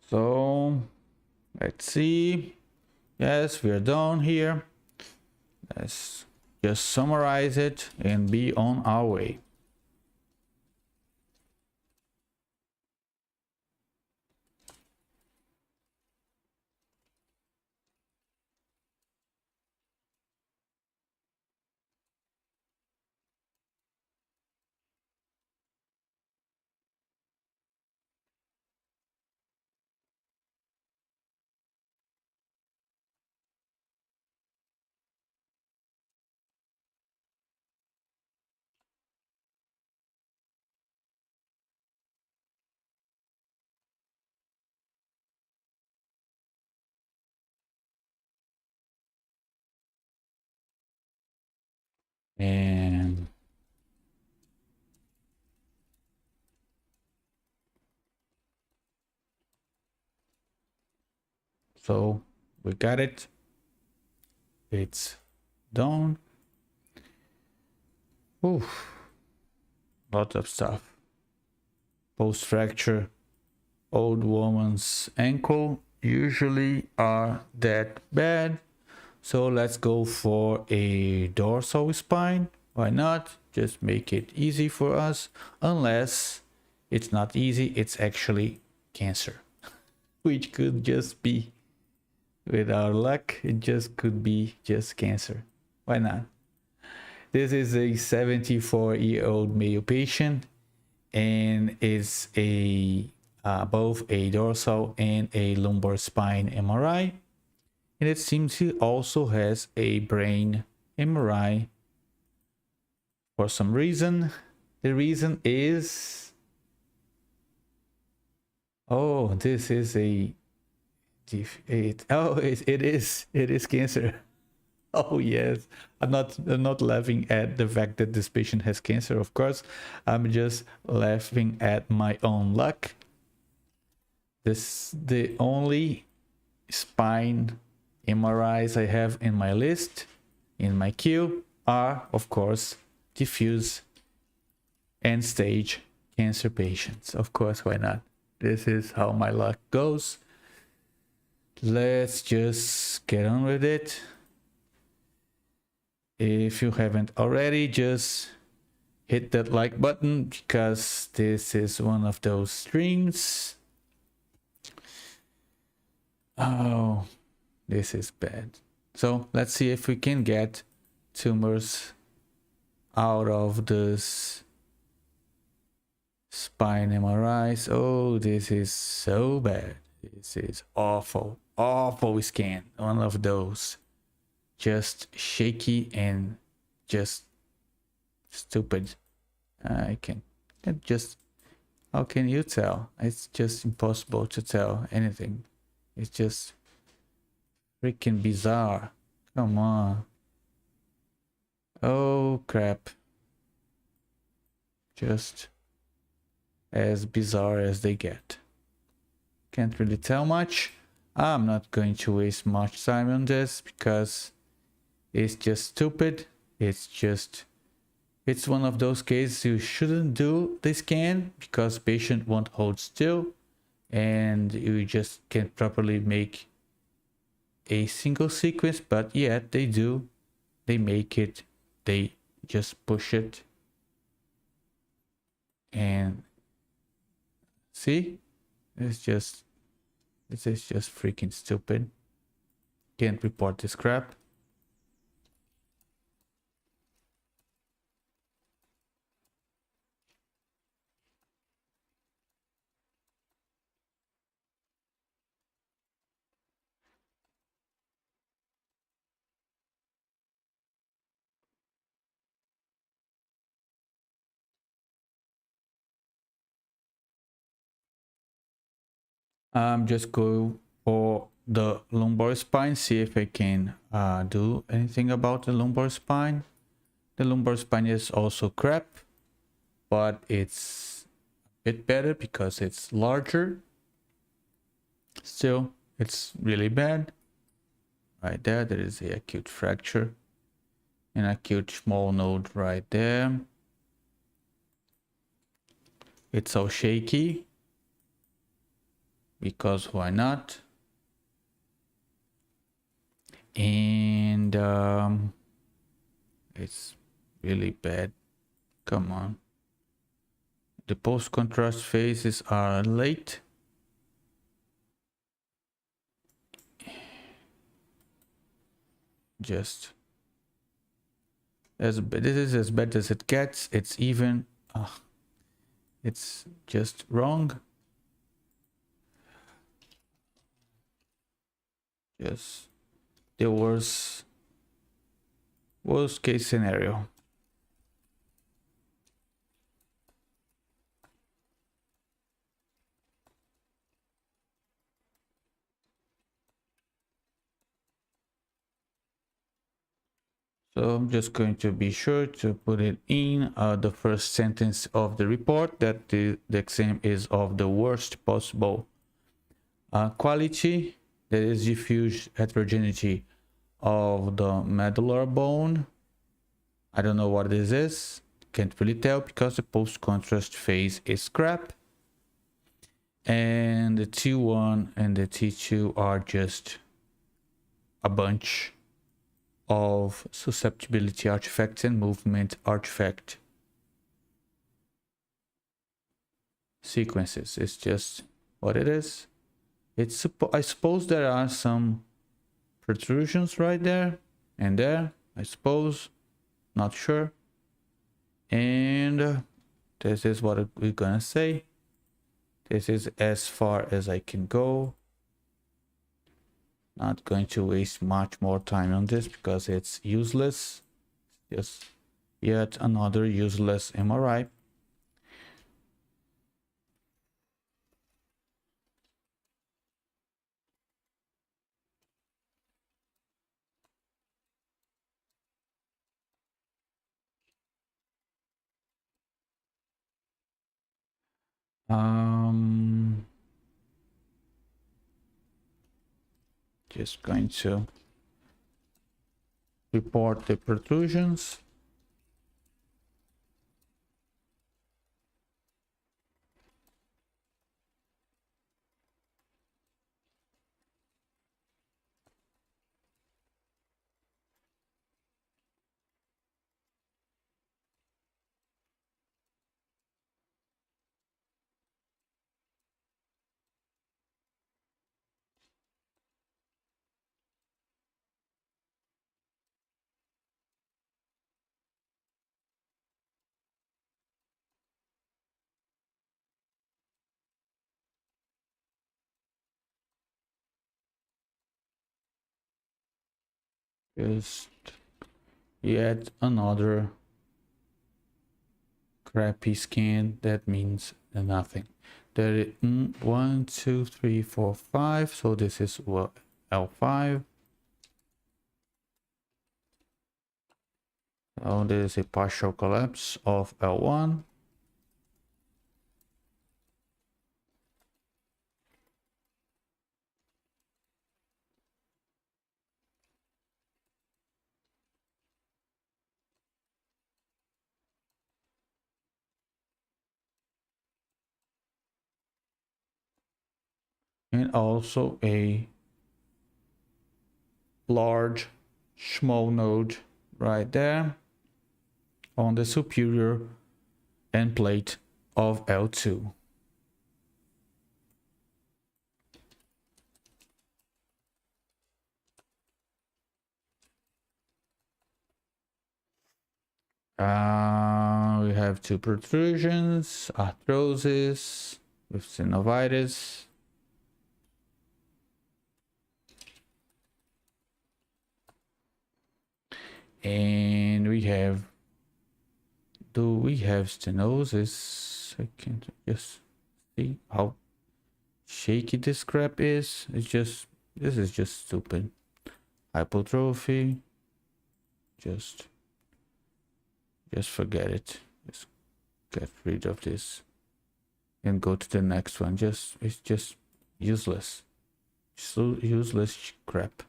So let's see. Yes, we're done here. Let's just summarize it and be on our way. And so we got it. It's done. Oof. Lot of stuff. Post-fracture old woman's ankle usually are that bad. So let's go for a dorsal spine. Why not? Just make it easy for us. Unless it's not easy, it's actually cancer. Which could just be, with our luck, it just could be just cancer. Why not? This is a 74-year-old male patient and is both a dorsal and a lumbar spine MRI. And it seems he also has a brain MRI for some reason. The reason is, oh, this is it is cancer. Oh yes, I'm not laughing at the fact that this patient has cancer, of course. I'm just laughing at my own luck. The only spine MRIs I have in my list, in my queue, are of course diffuse end stage cancer patients. Of course, why not? This is how my luck goes. Let's just get on with it. If you haven't already, just hit that like button, because this is one of those streams. Oh, this is bad. So let's see if we can get tumors out of this spine MRIs. Oh, this is so bad. This is awful scan. One of those just shaky and just stupid. I can just, how can you tell? It's just impossible to tell anything. It's just freaking bizarre. Come on. Oh crap. Just as bizarre as they get. Can't really tell much. I'm not going to waste much time on this because it's just stupid. It's one of those cases you shouldn't do the scan because patient won't hold still and you just can't properly make a single sequence, but yet they do. They make it they just push it and see, this is just freaking stupid. Can't report this crap. Just go for the lumbar spine, see if I can do anything about the lumbar spine. The lumbar spine is also crap, but it's a bit better because it's larger. Still, it's really bad. Right there, there is the acute fracture. An acute Schmorl node right there. It's all shaky. Because why not? And it's really bad. Come on. The post-contrast phases are late. Just as bad. This is as bad as it gets. It's even it's just wrong. Just the worst case scenario. So I'm just going to be sure to put it in the first sentence of the report that the exam is of the worst possible quality. There is diffuse heterogeneity of the medullary bone. I don't know what this is. Can't really tell because the post-contrast phase is crap. And the T1 and the T2 are just a bunch of susceptibility artifacts and movement artifact sequences. It's just what it is. It's I suppose there are some protrusions right there and there, I suppose, not sure. And this is what we're gonna say. This is as far as I can go. Not going to waste much more time on this because it's useless. Just yet another useless MRI. Just going to report the protrusions. Just yet another crappy scan. That means nothing. There is 1, 2, 3, 4, 5. So this is what L5. So there is a partial collapse of L1. And also a large Schmorl node right there. on the superior end plate of L2. We have two protrusions, arthrosis with synovitis. And we have, do we have stenosis? I can't just see how shaky this crap is. It's just, this is just stupid. Hypertrophy, just forget it. Just get rid of this and go to the next one. It's just useless. So useless crap.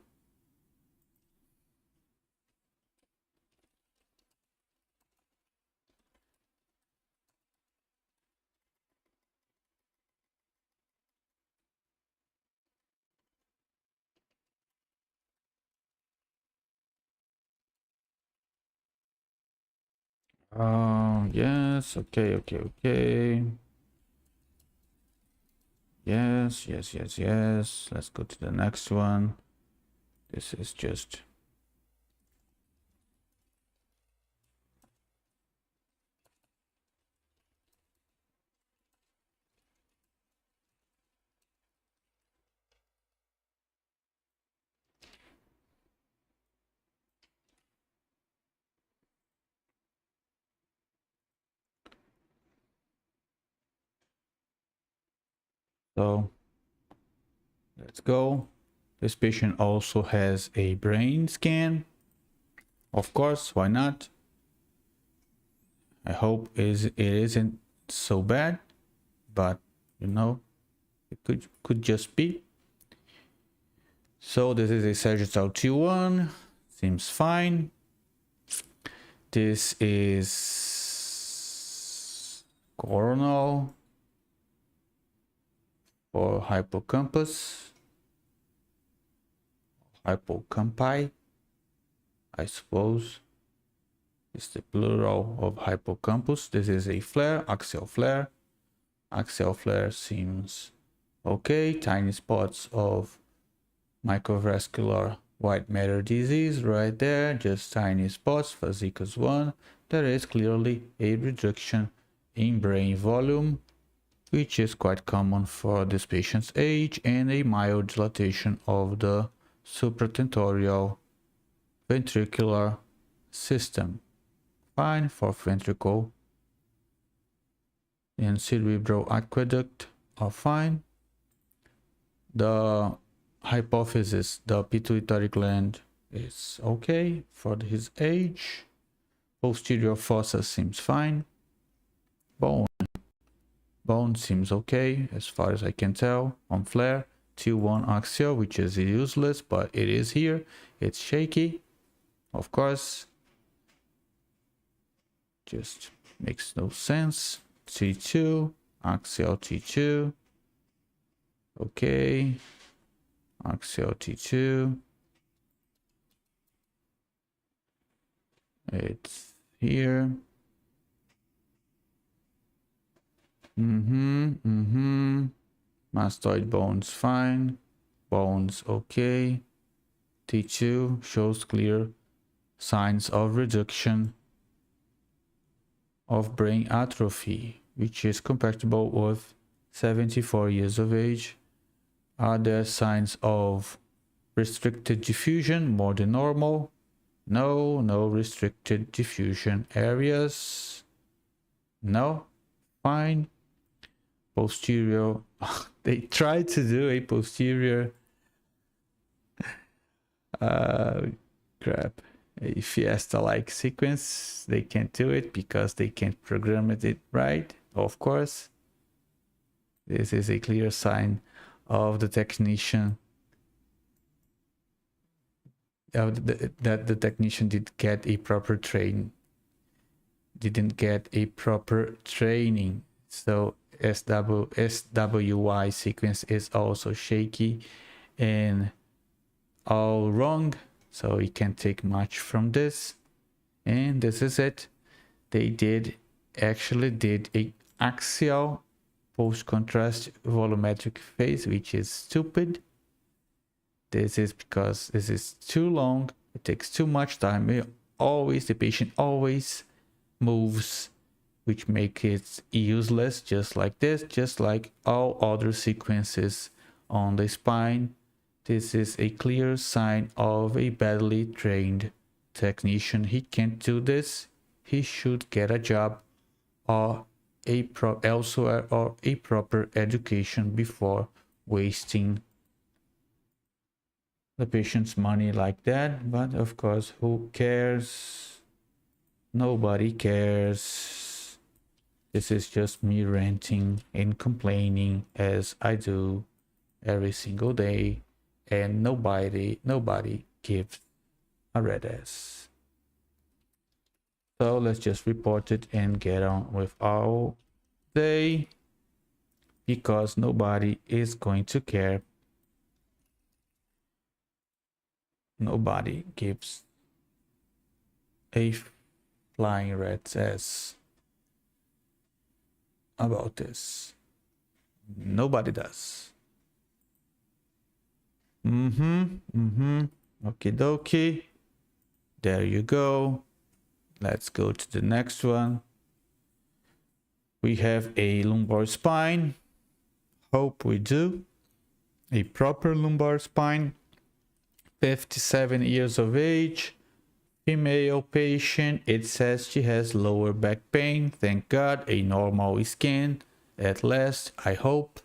Yes, okay. Yes. Let's go to the next one. This is just... So let's go. This patient also has a brain scan. Of course, why not? I hope it isn't so bad, but you know, it could just be. So this is a sagittal T1, seems fine. This is coronal or hippocampus, hippocampi, I suppose. It's the plural of hippocampus. This is a flare, axial flare. Axial flare seems okay. Tiny spots of microvascular white matter disease right there, just tiny spots, fasciculus 1. There is clearly a reduction in brain volume, which is quite common for this patient's age, and a mild dilatation of the supratentorial ventricular system. Fine. Fourth ventricle and cerebral aqueduct are fine. The hypophysis, the pituitary gland, is okay for his age. Posterior fossa seems fine. Bone seems okay as far as I can tell. On flare, T1 axial, which is useless, but it is here. It's shaky, of course. Just makes no sense. T2, axial T2. Okay. Axial T2. It's here. Mastoid bones fine. Bones okay. T2 shows clear signs of reduction of brain atrophy, which is compatible with 74 years of age. Are there signs of restricted diffusion more than normal? No restricted diffusion areas. No, fine. Posterior, they tried to do a posterior crap, a fiesta-like sequence. They can't do it because they can't program it right, of course. This is a clear sign of the technician that the technician didn't get a proper training. So SWY sequence is also shaky and all wrong, so you can't take much from this. And this is it. they actually did a axial post-contrast volumetric phase, which is stupid. This is because this is too long. It takes too much time. The patient always moves, which make it useless, just like this, just like all other sequences on the spine. This is a clear sign of a badly trained technician. He can't do this. He should get a job or elsewhere, or a proper education before wasting the patient's money like that. But of course, who cares? Nobody cares. This is just me ranting and complaining, as I do every single day, and nobody gives a red ass. So let's just report it and get on with our day, because nobody is going to care. Nobody gives a flying rat's ass about this. Nobody does. Okie dokie. There you go. Let's go to the next one. We have a lumbar spine. Hope we do. A proper lumbar spine. 57 years of age. Female patient. It says she has lower back pain. Thank God. A normal scan. At last, I hope.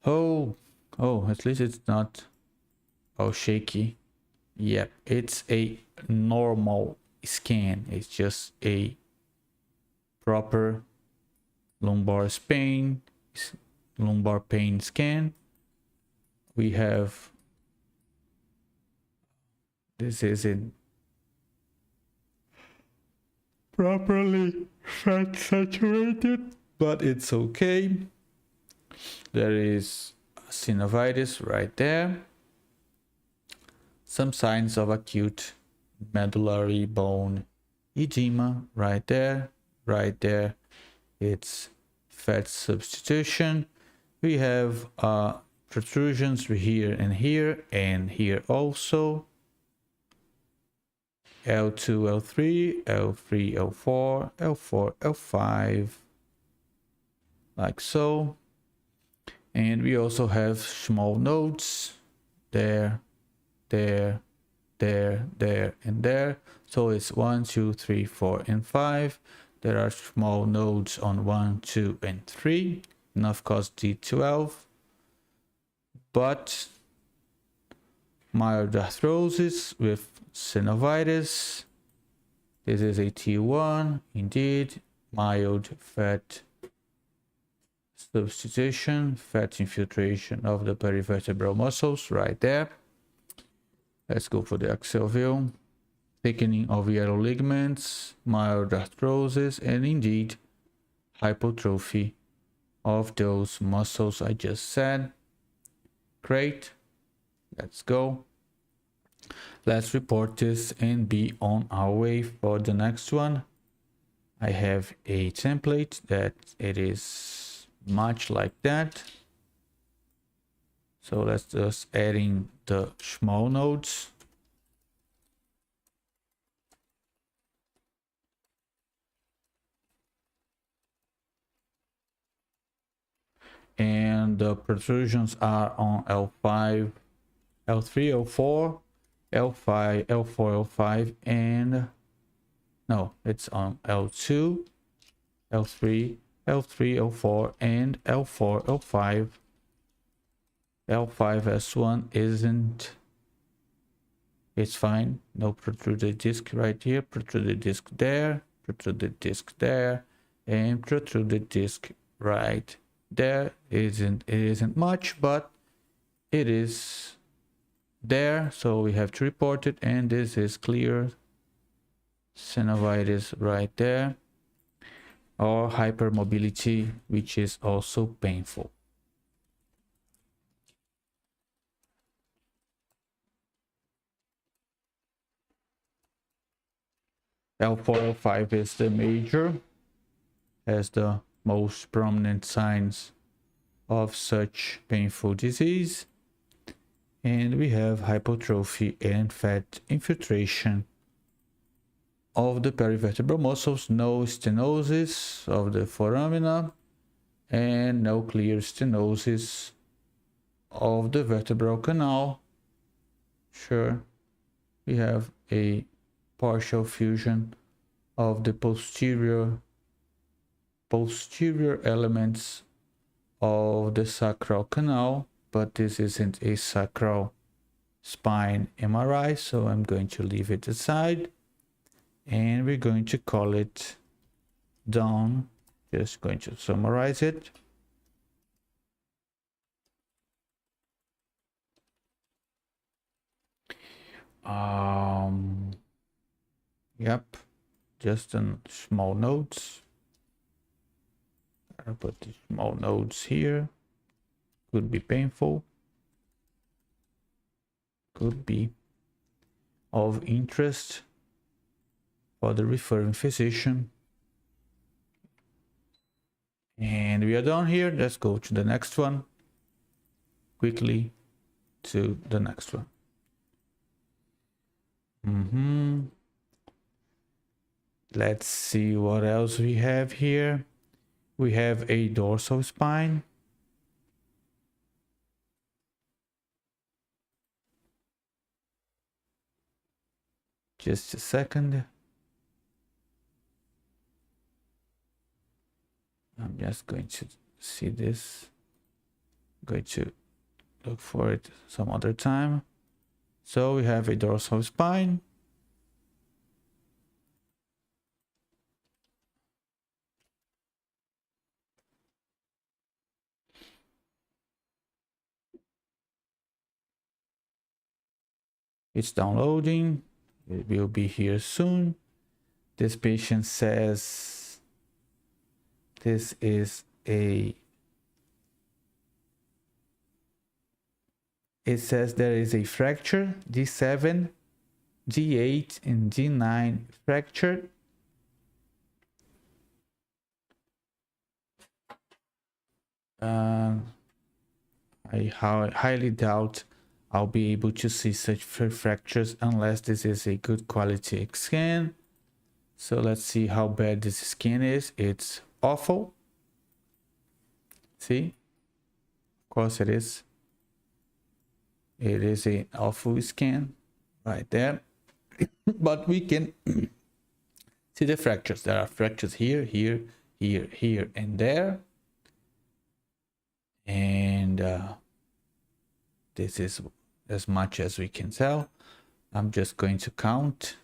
Oh, at least it's not all shaky. Yep, it's a normal scan. It's just a proper lumbar pain scan. We have, this isn't properly fat saturated, but it's okay. There is synovitis right there. Some signs of acute medullary bone edema right there. Right there, it's fat substitution. We have protrusions here and here also. L2, L3, L3, L4, L4, L5, like so. And we also have small nodes there, and there. So it's 1, 2, 3, 4, and 5. There are small nodes on 1, 2, and 3, and of course D12. But mild arthrosis with synovitis. This is a T1, indeed. Mild fat substitution, fat infiltration of the perivertebral muscles right there. Let's go for the axial view. Thickening of yellow ligaments, mild arthrosis, and indeed hypertrophy of those muscles I just said. Great. Let's go. Let's report this and be on our way for the next one. I have a template that it is much like that. So let's just adding the small nodes. And the protrusions are on L5, L3, L4, L5, L4, L5, and no, it's on L2, L3, L3, L4, and L4, L5. L5S1 isn't, it's fine. No protruded disc right here, protruded disc there, and protruded disc right there. It isn't much, but it is there, so we have to report it. And this is clear synovitis right there, or hypermobility, which is also painful. L4, L5 is the major, has the most prominent signs of such painful disease. And we have hypertrophy and fat infiltration of the perivertebral muscles, no stenosis of the foramina, and no clear stenosis of the vertebral canal. Sure, we have a partial fusion of the posterior elements of the sacral canal, but this isn't a sacral spine MRI, so I'm going to leave it aside, and we're going to call it done. Just going to summarize it. Yep, just in small notes. I'll put the small notes here. Could be painful, could be of interest for the referring physician. And we are done here. Let's go to the next one. Quickly to the next one. Let's see what else we have here. We have a dorsal spine. Just a second. I'm just going to see this. I'm going to look for it some other time. So we have a dorsal spine. It's downloading. It will be here soon. This patient says this is a... It says there is a fracture, D7, D8, and D9 fracture. I highly doubt I'll be able to see such fractures unless this is a good quality scan. So let's see how bad this scan is. It's awful. See? Of course it is. It is an awful scan right there. But we can see the fractures. There are fractures here, here, here, here, and there. And this is as much as we can tell. I'm just going to count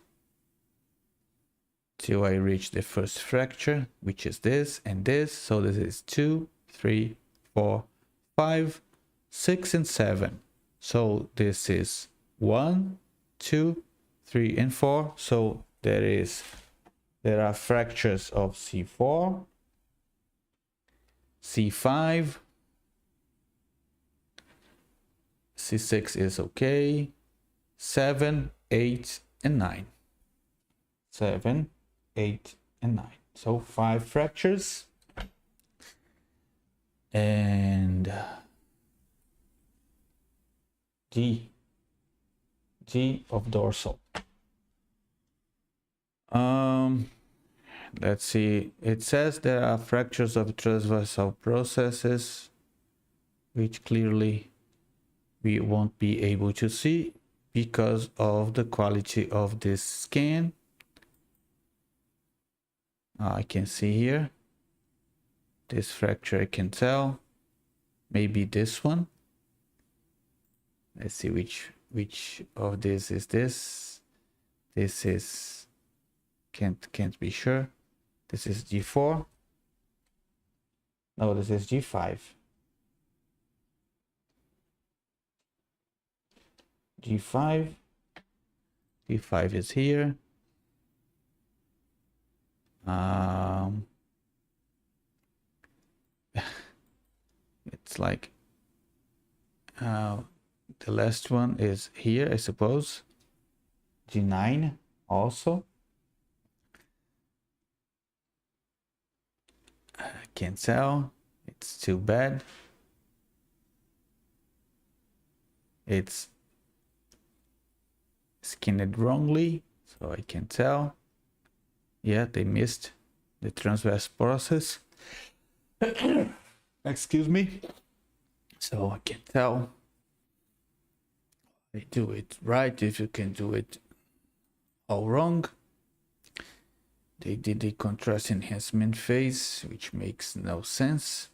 till I reach the first fracture, which is this and this. So this is 2, 3, 4, 5, 6, and 7. So this is 1, 2, 3, and 4. So there are fractures of C4, C5, C6 is okay, 7, 8, and 9. 7, 8, and 9. So 5 fractures. And G of dorsal. Let's see. It says there are fractures of transversal processes, which clearly we won't be able to see because of the quality of this scan. I can see here this fracture. I can tell maybe this one. Let's see which of this is this. This is can't be sure. This is G4. No, this is G5. G5. G5 is here. It's like the last one is here, I suppose. G9 also. can tell it's too bad. It's skinned wrongly, so I can tell. Yeah, they missed the transverse process. Excuse me. So I can tell they do it right if you can do it all wrong. They did the contrast enhancement phase, which makes no sense.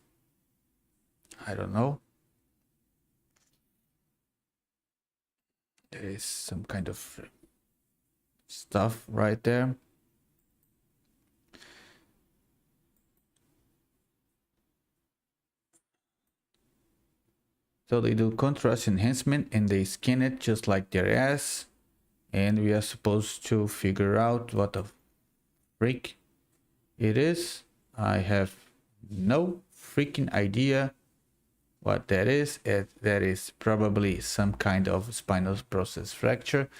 I don't know. There is some kind of stuff right there. So they do contrast enhancement and they scan it just like their ass. And we are supposed to figure out what the freak it is. I have no freaking idea what that is. That is probably some kind of spinal process fracture,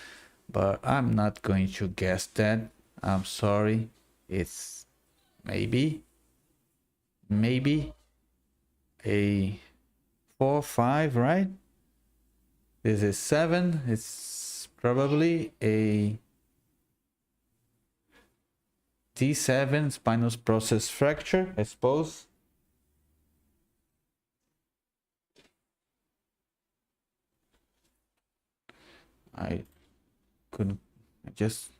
but I'm not going to guess that. I'm sorry. It's maybe a 4, 5, right? This is 7. It's probably a D7 spinal process fracture, I suppose. I couldn't just,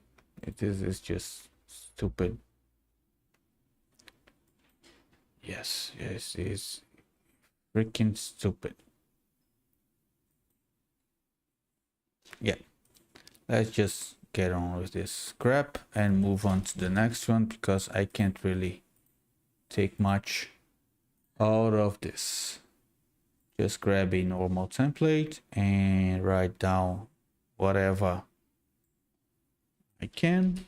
it's just stupid. Yes, it's freaking stupid. Yeah, let's just get on with this crap and move on to the next one, because I can't really take much out of this. Just grab a normal template and write down whatever I can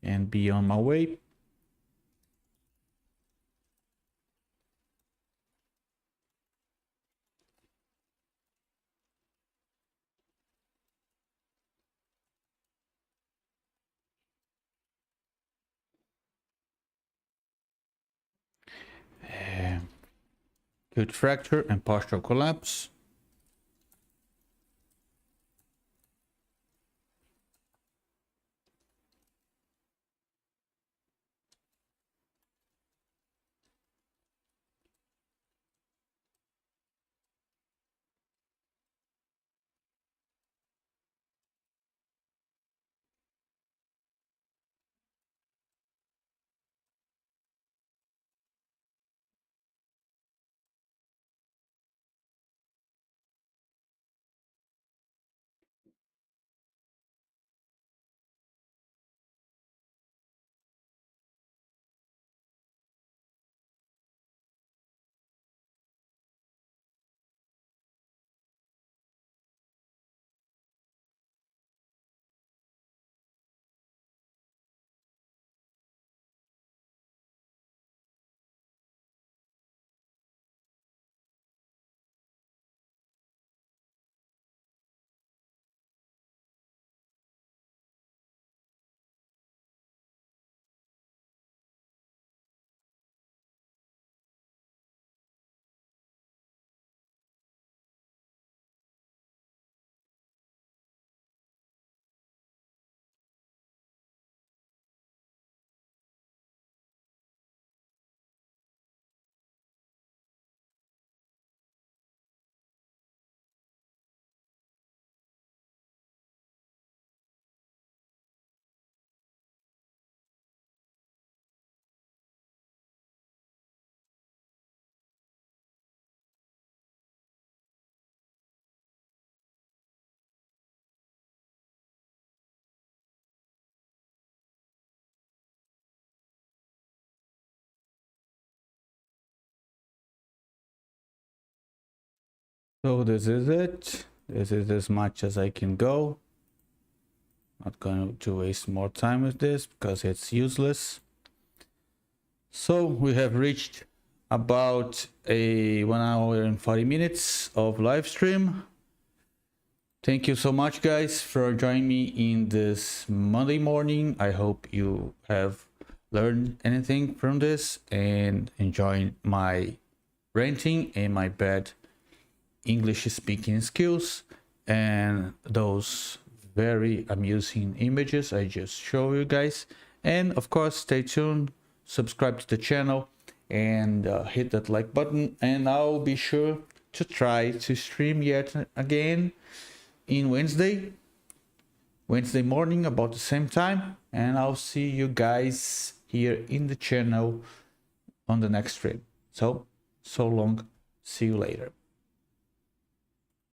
and be on my way. Acute fracture and partial collapse. So this is it. This is as much as I can go. Not going to waste more time with this because it's useless. So we have reached about a 1 hour and 40 minutes of live stream. Thank you so much, guys, for joining me in this Monday morning. I hope you have learned anything from this and enjoyed my ranting and my bad English speaking skills and those very amusing images I just show you guys. And of course, stay tuned, subscribe to the channel, and hit that like button, and I'll be sure to try to stream yet again in Wednesday morning about the same time, and I'll see you guys here in the channel on the next stream. So long, see you later.